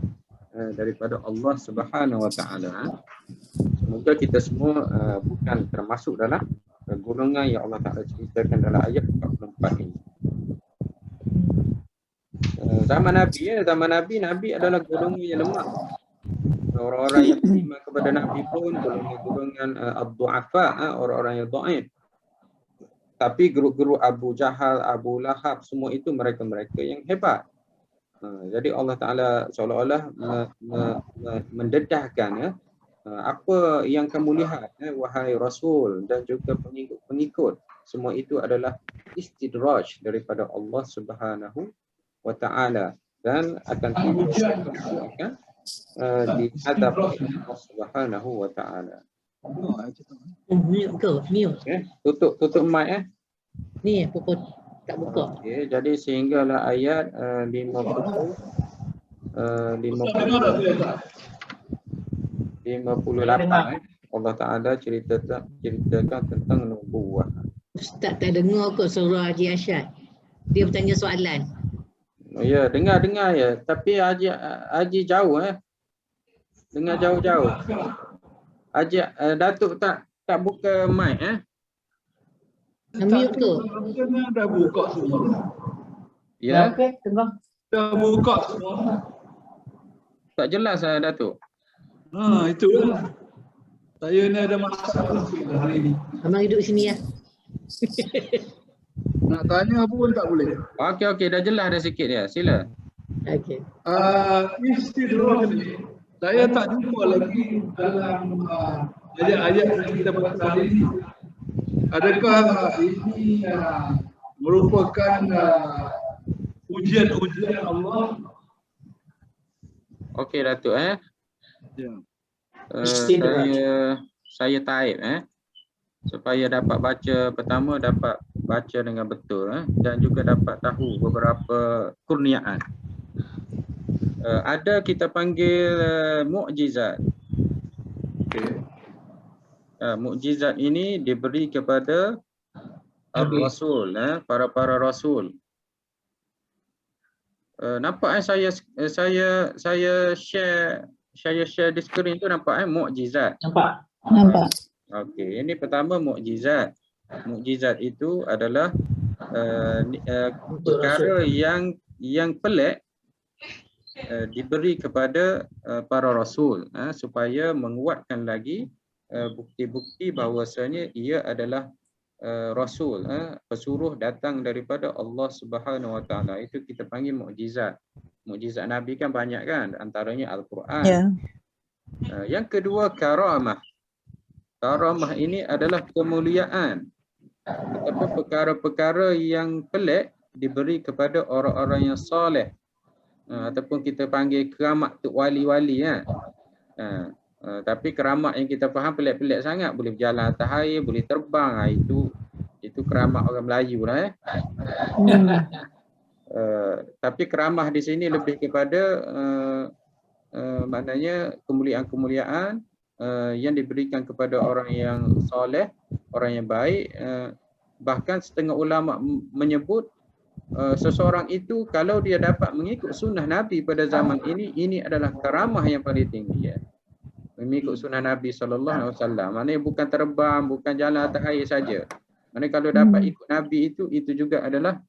daripada Allah Subhanahu Wa Taala. Semoga kita semua bukan termasuk dalam golongan yang Allah Taala ceritakan dalam ayat 44 ini. Zaman Nabi adalah golongan yang lemah. Orang-orang yang beriman kepada Nabi pun golongan ad-du'afa, orang-orang yang dhaif. Tapi guru-guru Abu Jahal, Abu Lahab, semua itu mereka-mereka yang hebat. Jadi Allah Ta'ala seolah-olah mendedahkan apa yang kamu lihat, wahai Rasul dan juga pengikut-pengikut. Semua itu adalah istidraj daripada Allah Subhanahu Wa Ta'ala. Dan akan dihadap Allah Subhanahu wa taala. Mute ke? Mute. Okey, tutup mic Ni pokok tak buka. Okey, jadi sehinggalah ayat 50 58 Allah Taala ceritakan tentang nubuwah. Ustaz tak dengar ke surah Haji Asyad? Dia bertanya soalan. Oh ya, dengar ya. Tapi Haji jauh Dengar jauh-jauh. Haji Datuk tak buka mic Mute ke? Dah buka semua. Ya, Okey, tengok. Dah buka semua. tak jelas Datuk. Itulah. Saya ni ada masalah hari ni. Abang duduk sini ya. Nak tanya pun tak boleh. Okey, dah jelas dah sikit dia. Sila. Okey. Istidraj ni saya tak jumpa lagi dalam ayat-ayat yang kita baca hari ini. Adakah ini merupakan ujian-ujian Allah? Okey Datuk Ya. Saya taip supaya dapat baca, pertama dapat baca dengan betul dan juga dapat tahu beberapa kurniaan. Ada kita panggil mukjizat. Okay. Mukjizat ini diberi kepada Rasul, para rasul. Nampak saya share di skrin tu, nampak mukjizat. Nampak? Nampak. Okey, ini pertama mukjizat. Mukjizat itu adalah perkara yang pelik diberi kepada para rasul supaya menguatkan lagi bukti-bukti bahawasanya ia adalah rasul, pesuruh datang daripada Allah Subhanahu wa taala. Itu kita panggil mukjizat. Mukjizat Nabi kan banyak kan, antaranya Al-Quran. Ya. Yang kedua karamah. Karamah ini adalah kemuliaan ataupun perkara-perkara yang pelik diberi kepada orang-orang yang soleh. Ataupun kita panggil keramat tuk wali-wali tapi keramat yang kita faham pelik-pelik sangat, boleh berjalan atas air, boleh terbang, itu keramat orang Melayu lah tapi keramah di sini lebih kepada maknanya kemuliaan-kemuliaan yang diberikan kepada orang yang soleh, orang yang baik. Bahkan setengah ulama menyebut seseorang itu kalau dia dapat mengikut sunnah Nabi pada zaman ini adalah karamah yang paling tinggi mengikut sunnah Nabi SAW. Maknanya bukan terbang, bukan jalan atas air saja. Maknanya kalau dapat ikut Nabi itu juga adalah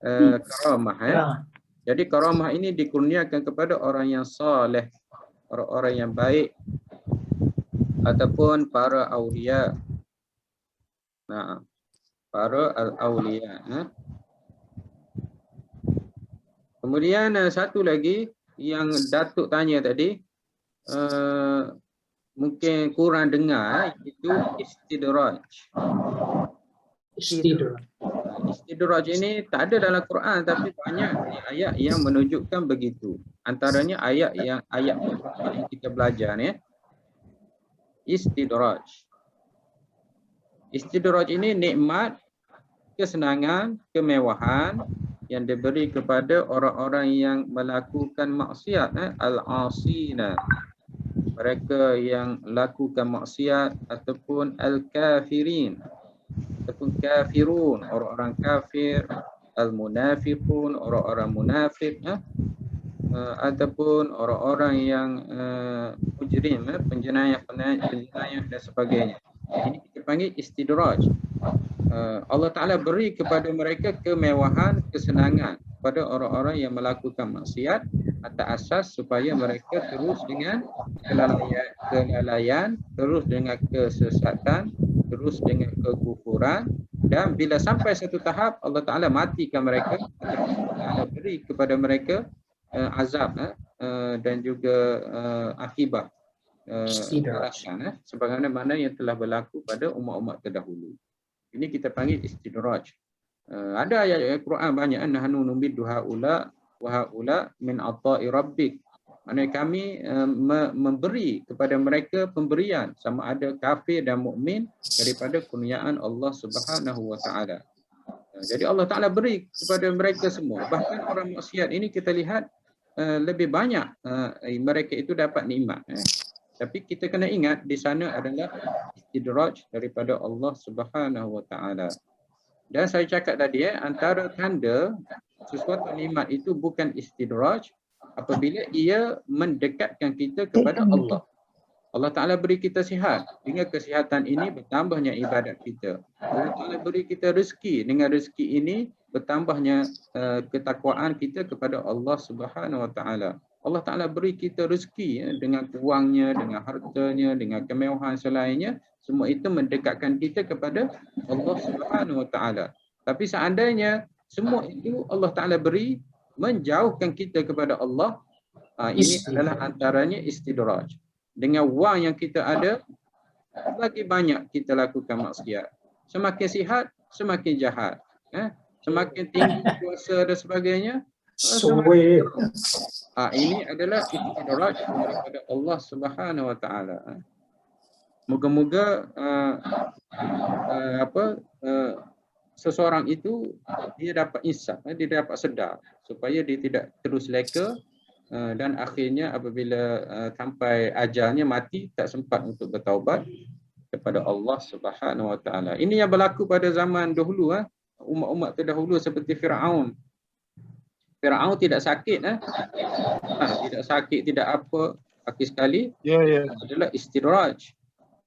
karamah Jadi karamah ini dikurniakan kepada orang yang soleh, orang-orang yang baik ataupun para aulia. Para al-aulia. Kemudian satu lagi yang Datuk tanya tadi, mungkin kurang dengar, itu istidraj. Istidraj ini tak ada dalam Quran, tapi banyak ayat yang menunjukkan begitu. Antaranya ayat yang kita belajar ni. Istidraj. Istidraj ini nikmat, kesenangan, kemewahan yang diberi kepada orang-orang yang melakukan maksiat, al-asina. Mereka yang lakukan maksiat ataupun al-kafirin ataupun kafirun, orang-orang kafir, al-munafiqun, orang-orang munafik, ataupun orang-orang yang mujrim, penjenayah dan sebagainya. Ini kita panggil istidraj. Allah Ta'ala beri kepada mereka kemewahan, kesenangan pada orang-orang yang melakukan maksiat atas asas supaya mereka terus dengan kelalaian, terus dengan kesesatan, terus dengan kekufuran, dan bila sampai satu tahap Allah Ta'ala matikan mereka, Allah Ta'ala beri kepada mereka azab dan juga akibat balasan sebagaimana yang telah berlaku pada umat-umat terdahulu. Ini kita panggil istidraj. Ada ayat Quran banyak, nahnu numiddu haula wa haula min ata'i rabbik. Maknanya kami memberi kepada mereka pemberian sama ada kafir dan mukmin daripada kurniaan Allah Subhanahu wa taala. Jadi Allah Taala beri kepada mereka semua. Bahkan orang maksiat ini kita lihat lebih banyak mereka itu dapat nikmat. Tapi kita kena ingat di sana adalah istidraj daripada Allah Subhanahu wa taala. Dan saya cakap tadi antara tanda sesuatu nikmat itu bukan istidraj apabila ia mendekatkan kita kepada Allah. Allah Ta'ala beri kita sihat. Dengan kesihatan ini bertambahnya ibadat kita. Allah Ta'ala beri kita rezeki. Dengan rezeki ini bertambahnya ketakwaan kita kepada Allah Subhanahu Wa Ta'ala. Allah Ta'ala beri kita rezeki dengan wangnya, dengan hartanya, dengan kemewahan selainnya. Semua itu mendekatkan kita kepada Allah Subhanahu Wa Ta'ala. Tapi seandainya semua itu Allah Ta'ala beri menjauhkan kita kepada Allah, ini adalah antaranya istidraj. Dengan wang yang kita ada, lagi banyak kita lakukan maksiat. Semakin sihat, semakin jahat. Semakin tinggi kuasa dan sebagainya, semakin ini adalah istidraj daripada Allah Subhanahu Wa Taala. Moga-moga seseorang itu dia dapat insaf, dia dapat sedar supaya dia tidak terus leka dan akhirnya apabila sampai ajalnya mati tak sempat untuk bertaubat kepada Allah Subhanahu Wa Taala. Ini yang berlaku pada zaman dahulu, umat-umat terdahulu seperti Firaun. Firaun tidak sakit, tidak sakit, tidak apa, akhir sekali adalah istidraj.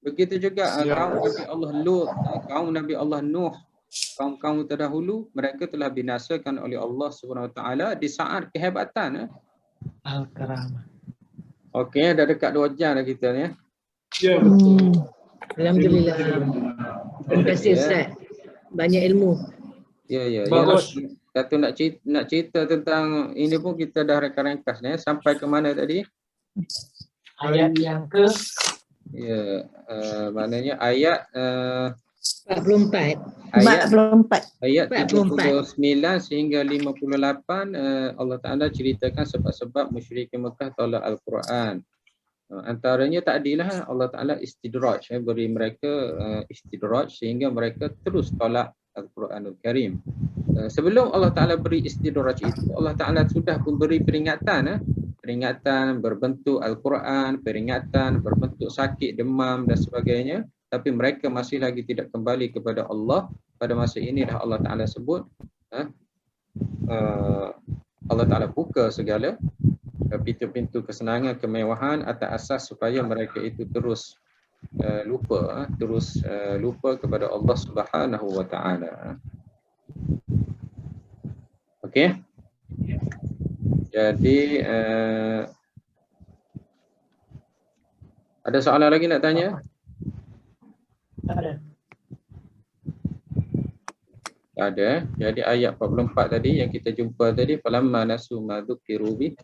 Begitu juga kaum Nabi Allah Lut, kaum Nabi Allah Nuh, kaum-kaum terdahulu mereka telah binasakan oleh Allah Subhanahu Wa Taala di saat kehebatan. Al-Karamah. Okey, dah dekat 2 jam dah kita ni. Ya, betul. Alhamdulillah. Terima kasih Ustaz. Banyak ilmu. Ya. Bagus. Kata nak cerita tentang ini pun kita dah ringkas ni. Sampai ke mana tadi? Ayat yang ke Ya, maknanya ayat 44. Ayat 44. 39 sehingga 58 Allah Ta'ala ceritakan sebab-sebab musyrikin Mekah tolak Al-Quran. Antaranya takdilah Allah Ta'ala istidraj, beri mereka istidraj sehingga mereka terus tolak Al-Quranul Karim. Sebelum Allah Ta'ala beri istidraj itu, Allah Ta'ala sudah memberi peringatan. Peringatan berbentuk Al-Quran, peringatan berbentuk sakit, demam dan sebagainya. Tapi mereka masih lagi tidak kembali kepada Allah. Pada masa ini dah Allah Ta'ala sebut, Allah Ta'ala buka segala pintu-pintu kesenangan, kemewahan atas asas supaya mereka itu terus lupa kepada Allah Subhanahu Wa Ta'ala. Okey. Jadi ada soalan lagi nak tanya? Ada. Jadi ayat 44 tadi yang kita jumpa tadi, falamma nasu ma dzukiru bi.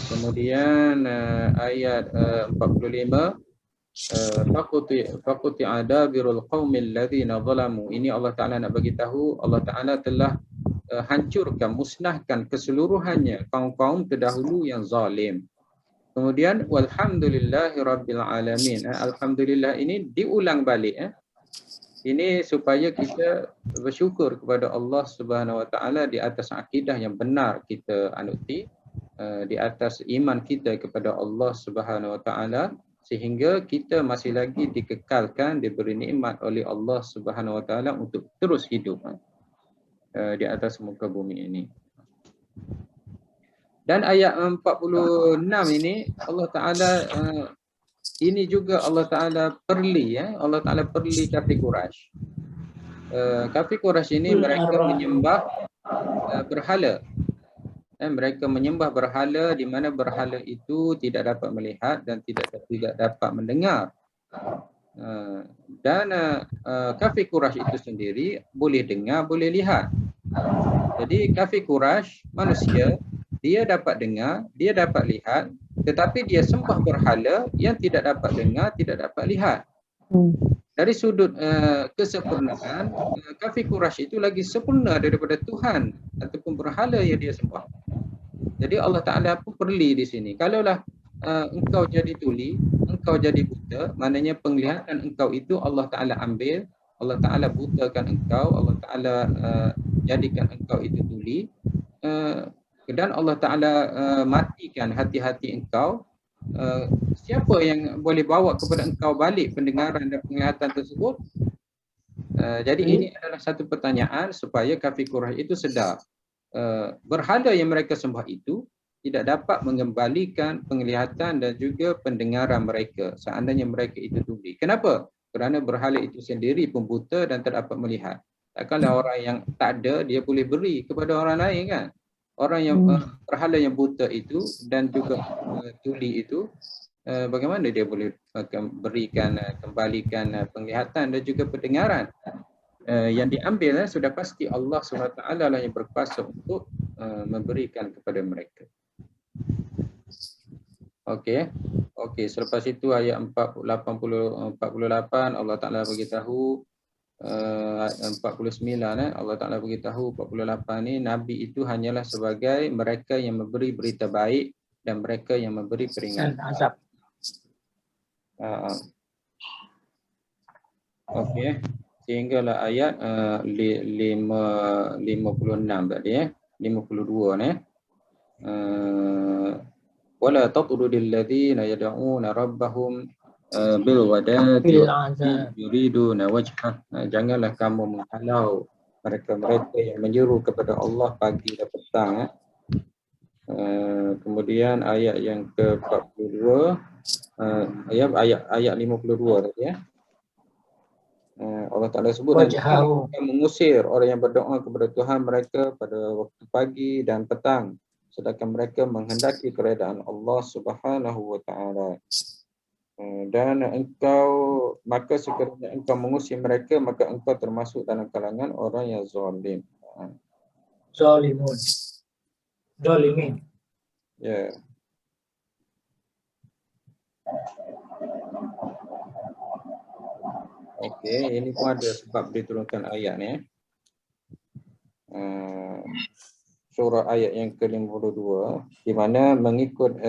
Kemudian ayat 45 faquti adabirul qaumil ladzina zalamu. Ini Allah Taala nak bagi tahu Allah Taala telah hancurkan, musnahkan keseluruhannya kaum-kaum terdahulu yang zalim. Kemudian walhamdulillahirabbil alamin. Alhamdulillah ini diulang balik. Ini supaya kita bersyukur kepada Allah Subhanahu Wa Taala di atas akidah yang benar kita anuti, di atas iman kita kepada Allah Subhanahu Wa Taala, sehingga kita masih lagi dikekalkan, diberi nikmat oleh Allah Subhanahu Wa Taala untuk terus hidup di atas muka bumi ini. Dan ayat 46 ini Allah Ta'ala ini juga Allah Ta'ala perli Allah Ta'ala perli kafir Quraisy. Kafir Quraisy ini mereka menyembah berhala. Mereka menyembah berhala di mana berhala itu tidak dapat melihat dan tidak dapat mendengar. Dan kafir Quraisy itu sendiri boleh dengar, boleh lihat. Jadi kafir Quraisy manusia, dia dapat dengar, dia dapat lihat, tetapi dia sembah berhala yang tidak dapat dengar, tidak dapat lihat. Dari sudut kesempurnaan, kafir Quraisy itu lagi sempurna daripada Tuhan ataupun berhala yang dia sembah. Jadi Allah Ta'ala pun perli di sini. Kalaulah engkau jadi tuli, engkau jadi buta, maknanya penglihatan engkau itu Allah Ta'ala ambil, Allah Ta'ala butakan engkau, Allah Ta'ala jadikan engkau itu tuli, dan Allah Ta'ala matikan hati-hati engkau. Siapa yang boleh bawa kepada engkau balik pendengaran dan penglihatan tersebut? Jadi ini adalah satu pertanyaan supaya kafir Quraisy itu sedar. Berhala yang mereka sembah itu tidak dapat mengembalikan penglihatan dan juga pendengaran mereka seandainya mereka itu tuli. Kenapa? Kerana berhala itu sendiri pun buta dan tak dapat melihat. Takkanlah orang yang tak ada dia boleh beri kepada orang lain kan? Orang yang berhala yang buta itu dan juga tuli itu, bagaimana dia boleh berikan, kembalikan penglihatan dan juga pendengaran? Yang diambil sudah pasti Allah SWT lah yang berkuasa untuk memberikan kepada mereka. Okey. Selepas itu ayat 48 Allah Taala beritahu 49 Allah Taala beritahu 48 ni nabi itu hanyalah sebagai mereka yang memberi berita baik dan mereka yang memberi peringatan. Okey. Sehinggalah ayat 56 tadi 52 ni. Wala tatrudil ladzina yad'una rabbahum bil ghadati yuriduna wajhah. Janganlah kamu menghalau mereka yang menyeru kepada Allah pagi dan petang. Kemudian ayat yang ke-42 ayat 52 tadi Allah Ta'ala sebut mengusir orang yang berdoa kepada Tuhan mereka pada waktu pagi dan petang, sedangkan mereka menghendaki keredaan Allah Subhanahu wa Ta'ala. Dan maka sekiranya engkau mengusir mereka, maka engkau termasuk dalam kalangan orang yang zalim. Zalimin. Ya. Okey, ini pun ada sebab diturunkan ayat ni. Surah ayat yang ke-52 di mana mengikut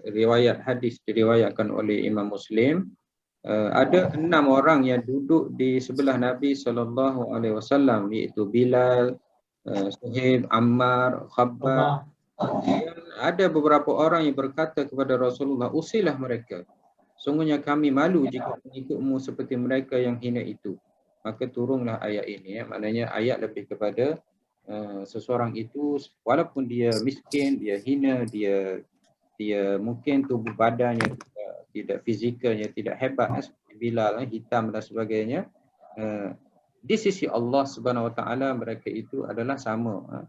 riwayat hadis diriwayatkan oleh Imam Muslim, ada 6 orang yang duduk di sebelah Nabi SAW, iaitu Bilal, Suhaib, Ammar, Khabbab. Dan ada beberapa orang yang berkata kepada Rasulullah, usilah mereka. Sungguhnya kami malu jika pengikutmu seperti mereka yang hina itu. Maka turunlah ayat ini. Maknanya ayat lebih kepada seseorang itu walaupun dia miskin, dia hina, dia mungkin tubuh badannya tidak fizikalnya tidak hebat seperti Bilal, hitam dan sebagainya. Di sisi Allah Subhanahu Wa Taala mereka itu adalah sama.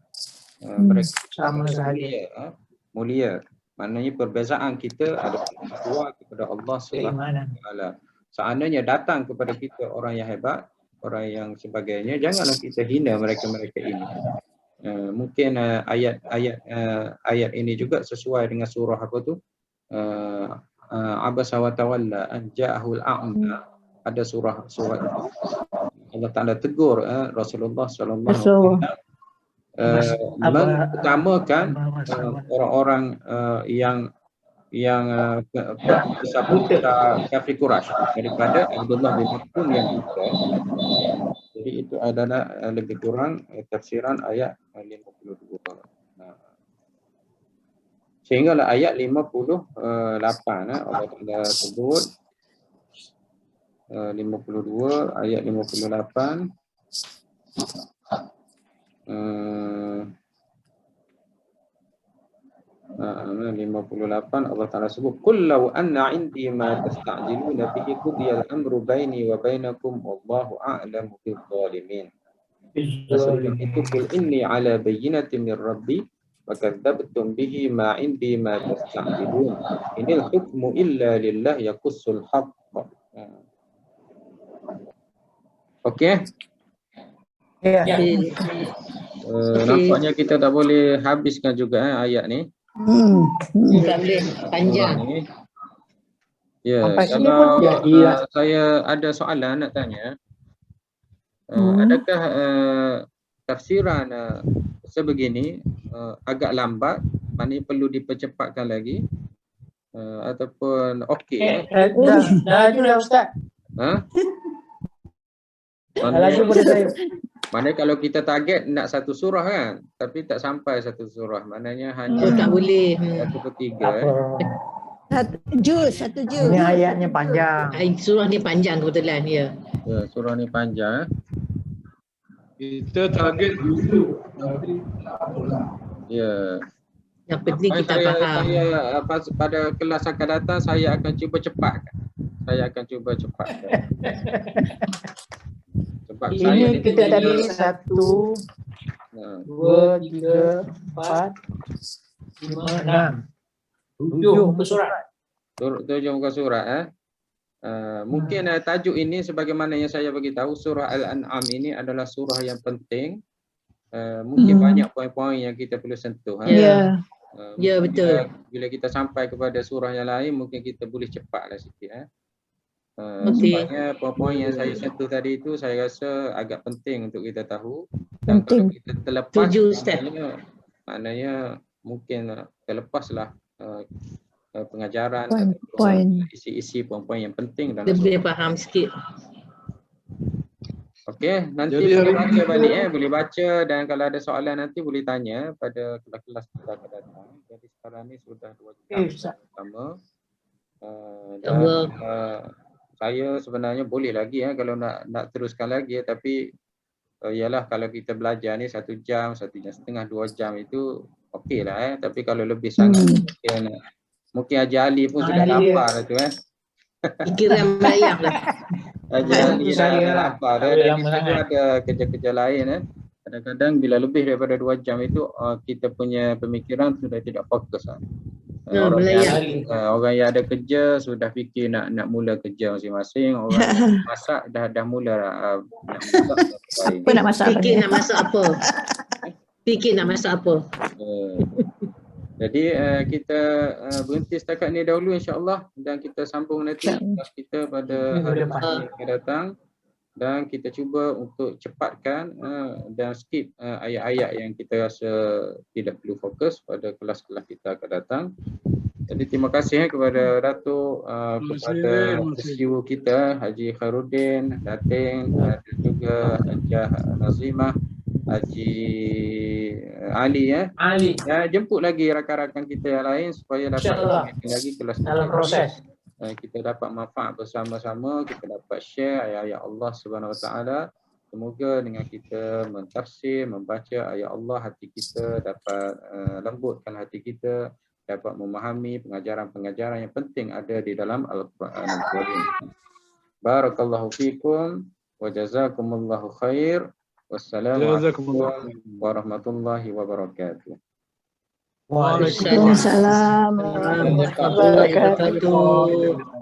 Mereka sama sahaja mulia. Maknanya perbezaan kita adalah berdoa kepada Allah Subhanahu Wa Taala. Seandainya datang kepada kita orang yang hebat, orang yang sebagainya, janganlah kita hina mereka-mereka ini. Mungkin ayat ini juga sesuai dengan surah apa tu? Abasa wa tawalla an ja'ahul a'ma. Ada surah itu. Allah Taala tegur Rasulullah sallallahu alaihi wasallam mengutamakan orang-orang yang kafir Quraisy daripada Abdullah bin Mas'ud yang buta. Jadi itu adalah lebih kurang tafsiran ayat 52. Sehinggalah ayat 58 Allah Taala sebut 52 ayat 58 58 Allah Ta'ala sebut qul law anna 'indi ma tasta'jiluna bihi qudiyal amru baini wa bainakum wallahu a'lamu bil zalimin. Sebelum itu qul inni 'ala bayyinatin min rabbi wa kadzdzabtum bihi ma 'indi ma tasta'jilun inil hukmu illa lillah yaqussul haqq. Okey. Ya. Nampaknya kita tak boleh habiskan juga ayat ni. Tak boleh panjang. Ya, kalau saya ada soalan nak tanya. Adakah tafsiran sebegini agak lambat mana perlu dipercepatkan lagi ataupun okey Dah laju dah Ustaz. ha? Dah laju boleh saya. Mana kalau kita target nak satu surah kan, tapi tak sampai satu surah, maknanya hanya Oh, tak boleh. 1/3 Satu juz. Ini ayatnya panjang. Surah ni panjang kebetulan, ya. Ya, surah ni panjang. Kita target dulu. Ya. Yang penting Apa kita saya, faham. pada kelas akan datang saya akan cuba cepatkan. Sebab saya Ini ni kita bila- tadi 1, Ha, 2, 3, 4, 5, 6, 7 muka surat. tujuh muka surat mungkin tajuk ini sebagaimana yang saya bagi tahu, surah Al-An'am ini adalah surah yang penting. Mungkin banyak poin-poin yang kita perlu sentuh. Ya. Ya, Mungkin betul. Bila kita sampai kepada surah yang lain, mungkin kita boleh cepatlah sikit. Okey. Sebabnya poin-poin yang saya sentuh tadi itu saya rasa agak penting untuk kita tahu. Dan kalau kita terlepas, Setuju, Ustaz. maknanya mungkin terlepaslah pengajaran Poin. ataupun isi-isi poin-poin yang penting dalam Dia boleh surah. faham sikit. Okey, nanti Jadi boleh hari baca ini- balik boleh baca, dan kalau ada soalan nanti boleh tanya pada kelas-kelas kita akan datang. Jadi sekarang ni sudah 2 jam Ustaz. pertama. Allah. Saya sebenarnya boleh lagi kalau nak teruskan lagi, tapi ialah kalau kita belajar ni 1 jam, 1 jam setengah, 2 jam itu okeylah tapi kalau lebih sangat mungkin Haji Ali pun sudah Ali dia. lapar dah tu Fikiran melayang lah. Haji Itu Ali saya dah lah. lapar Tak dan boleh lama kita sangat. ada kerja-kerja lain Kadang-kadang bila lebih daripada 2 jam itu kita punya pemikiran sudah tidak fokus orang yang ada kerja sudah fikir nak mula kerja masing-masing, orang yang masak dah mula nak masak Apa nak masak apa Fikir ni? nak masak apa. Fikir nak masak apa. Jadi kita berhenti setakat ni dahulu insya-Allah, dan kita sambung nanti kelas kita pada hari yang akan datang, dan kita cuba untuk cepatkan dan skip ayat-ayat yang kita rasa tidak perlu fokus pada kelas-kelas kita akan datang. Jadi terima kasih kepada Datuk, kepada CEO kita Haji Khairuddin, Datin, dan juga Hajah Nazimah, Haji Ali Ali jemput lagi rakan-rakan kita yang lain supaya dapat InsyaAllah. bikin lagi kelas dalam proses. kita dapat manfaat bersama-sama, kita dapat share ayat-ayat Allah Subhanahu Wa Taala. Semoga dengan kita mentafsir, membaca ayat Allah, hati kita dapat lembutkan hati kita, dapat memahami pengajaran-pengajaran yang penting ada di dalam Al-Quran Al-Karim. Barakallahu fikum wa jazakumullahu khair. Wassalamualaikum warahmatullahi wabarakatuh. Waalaikumsalam. Warahmatullahi wabarakatuh.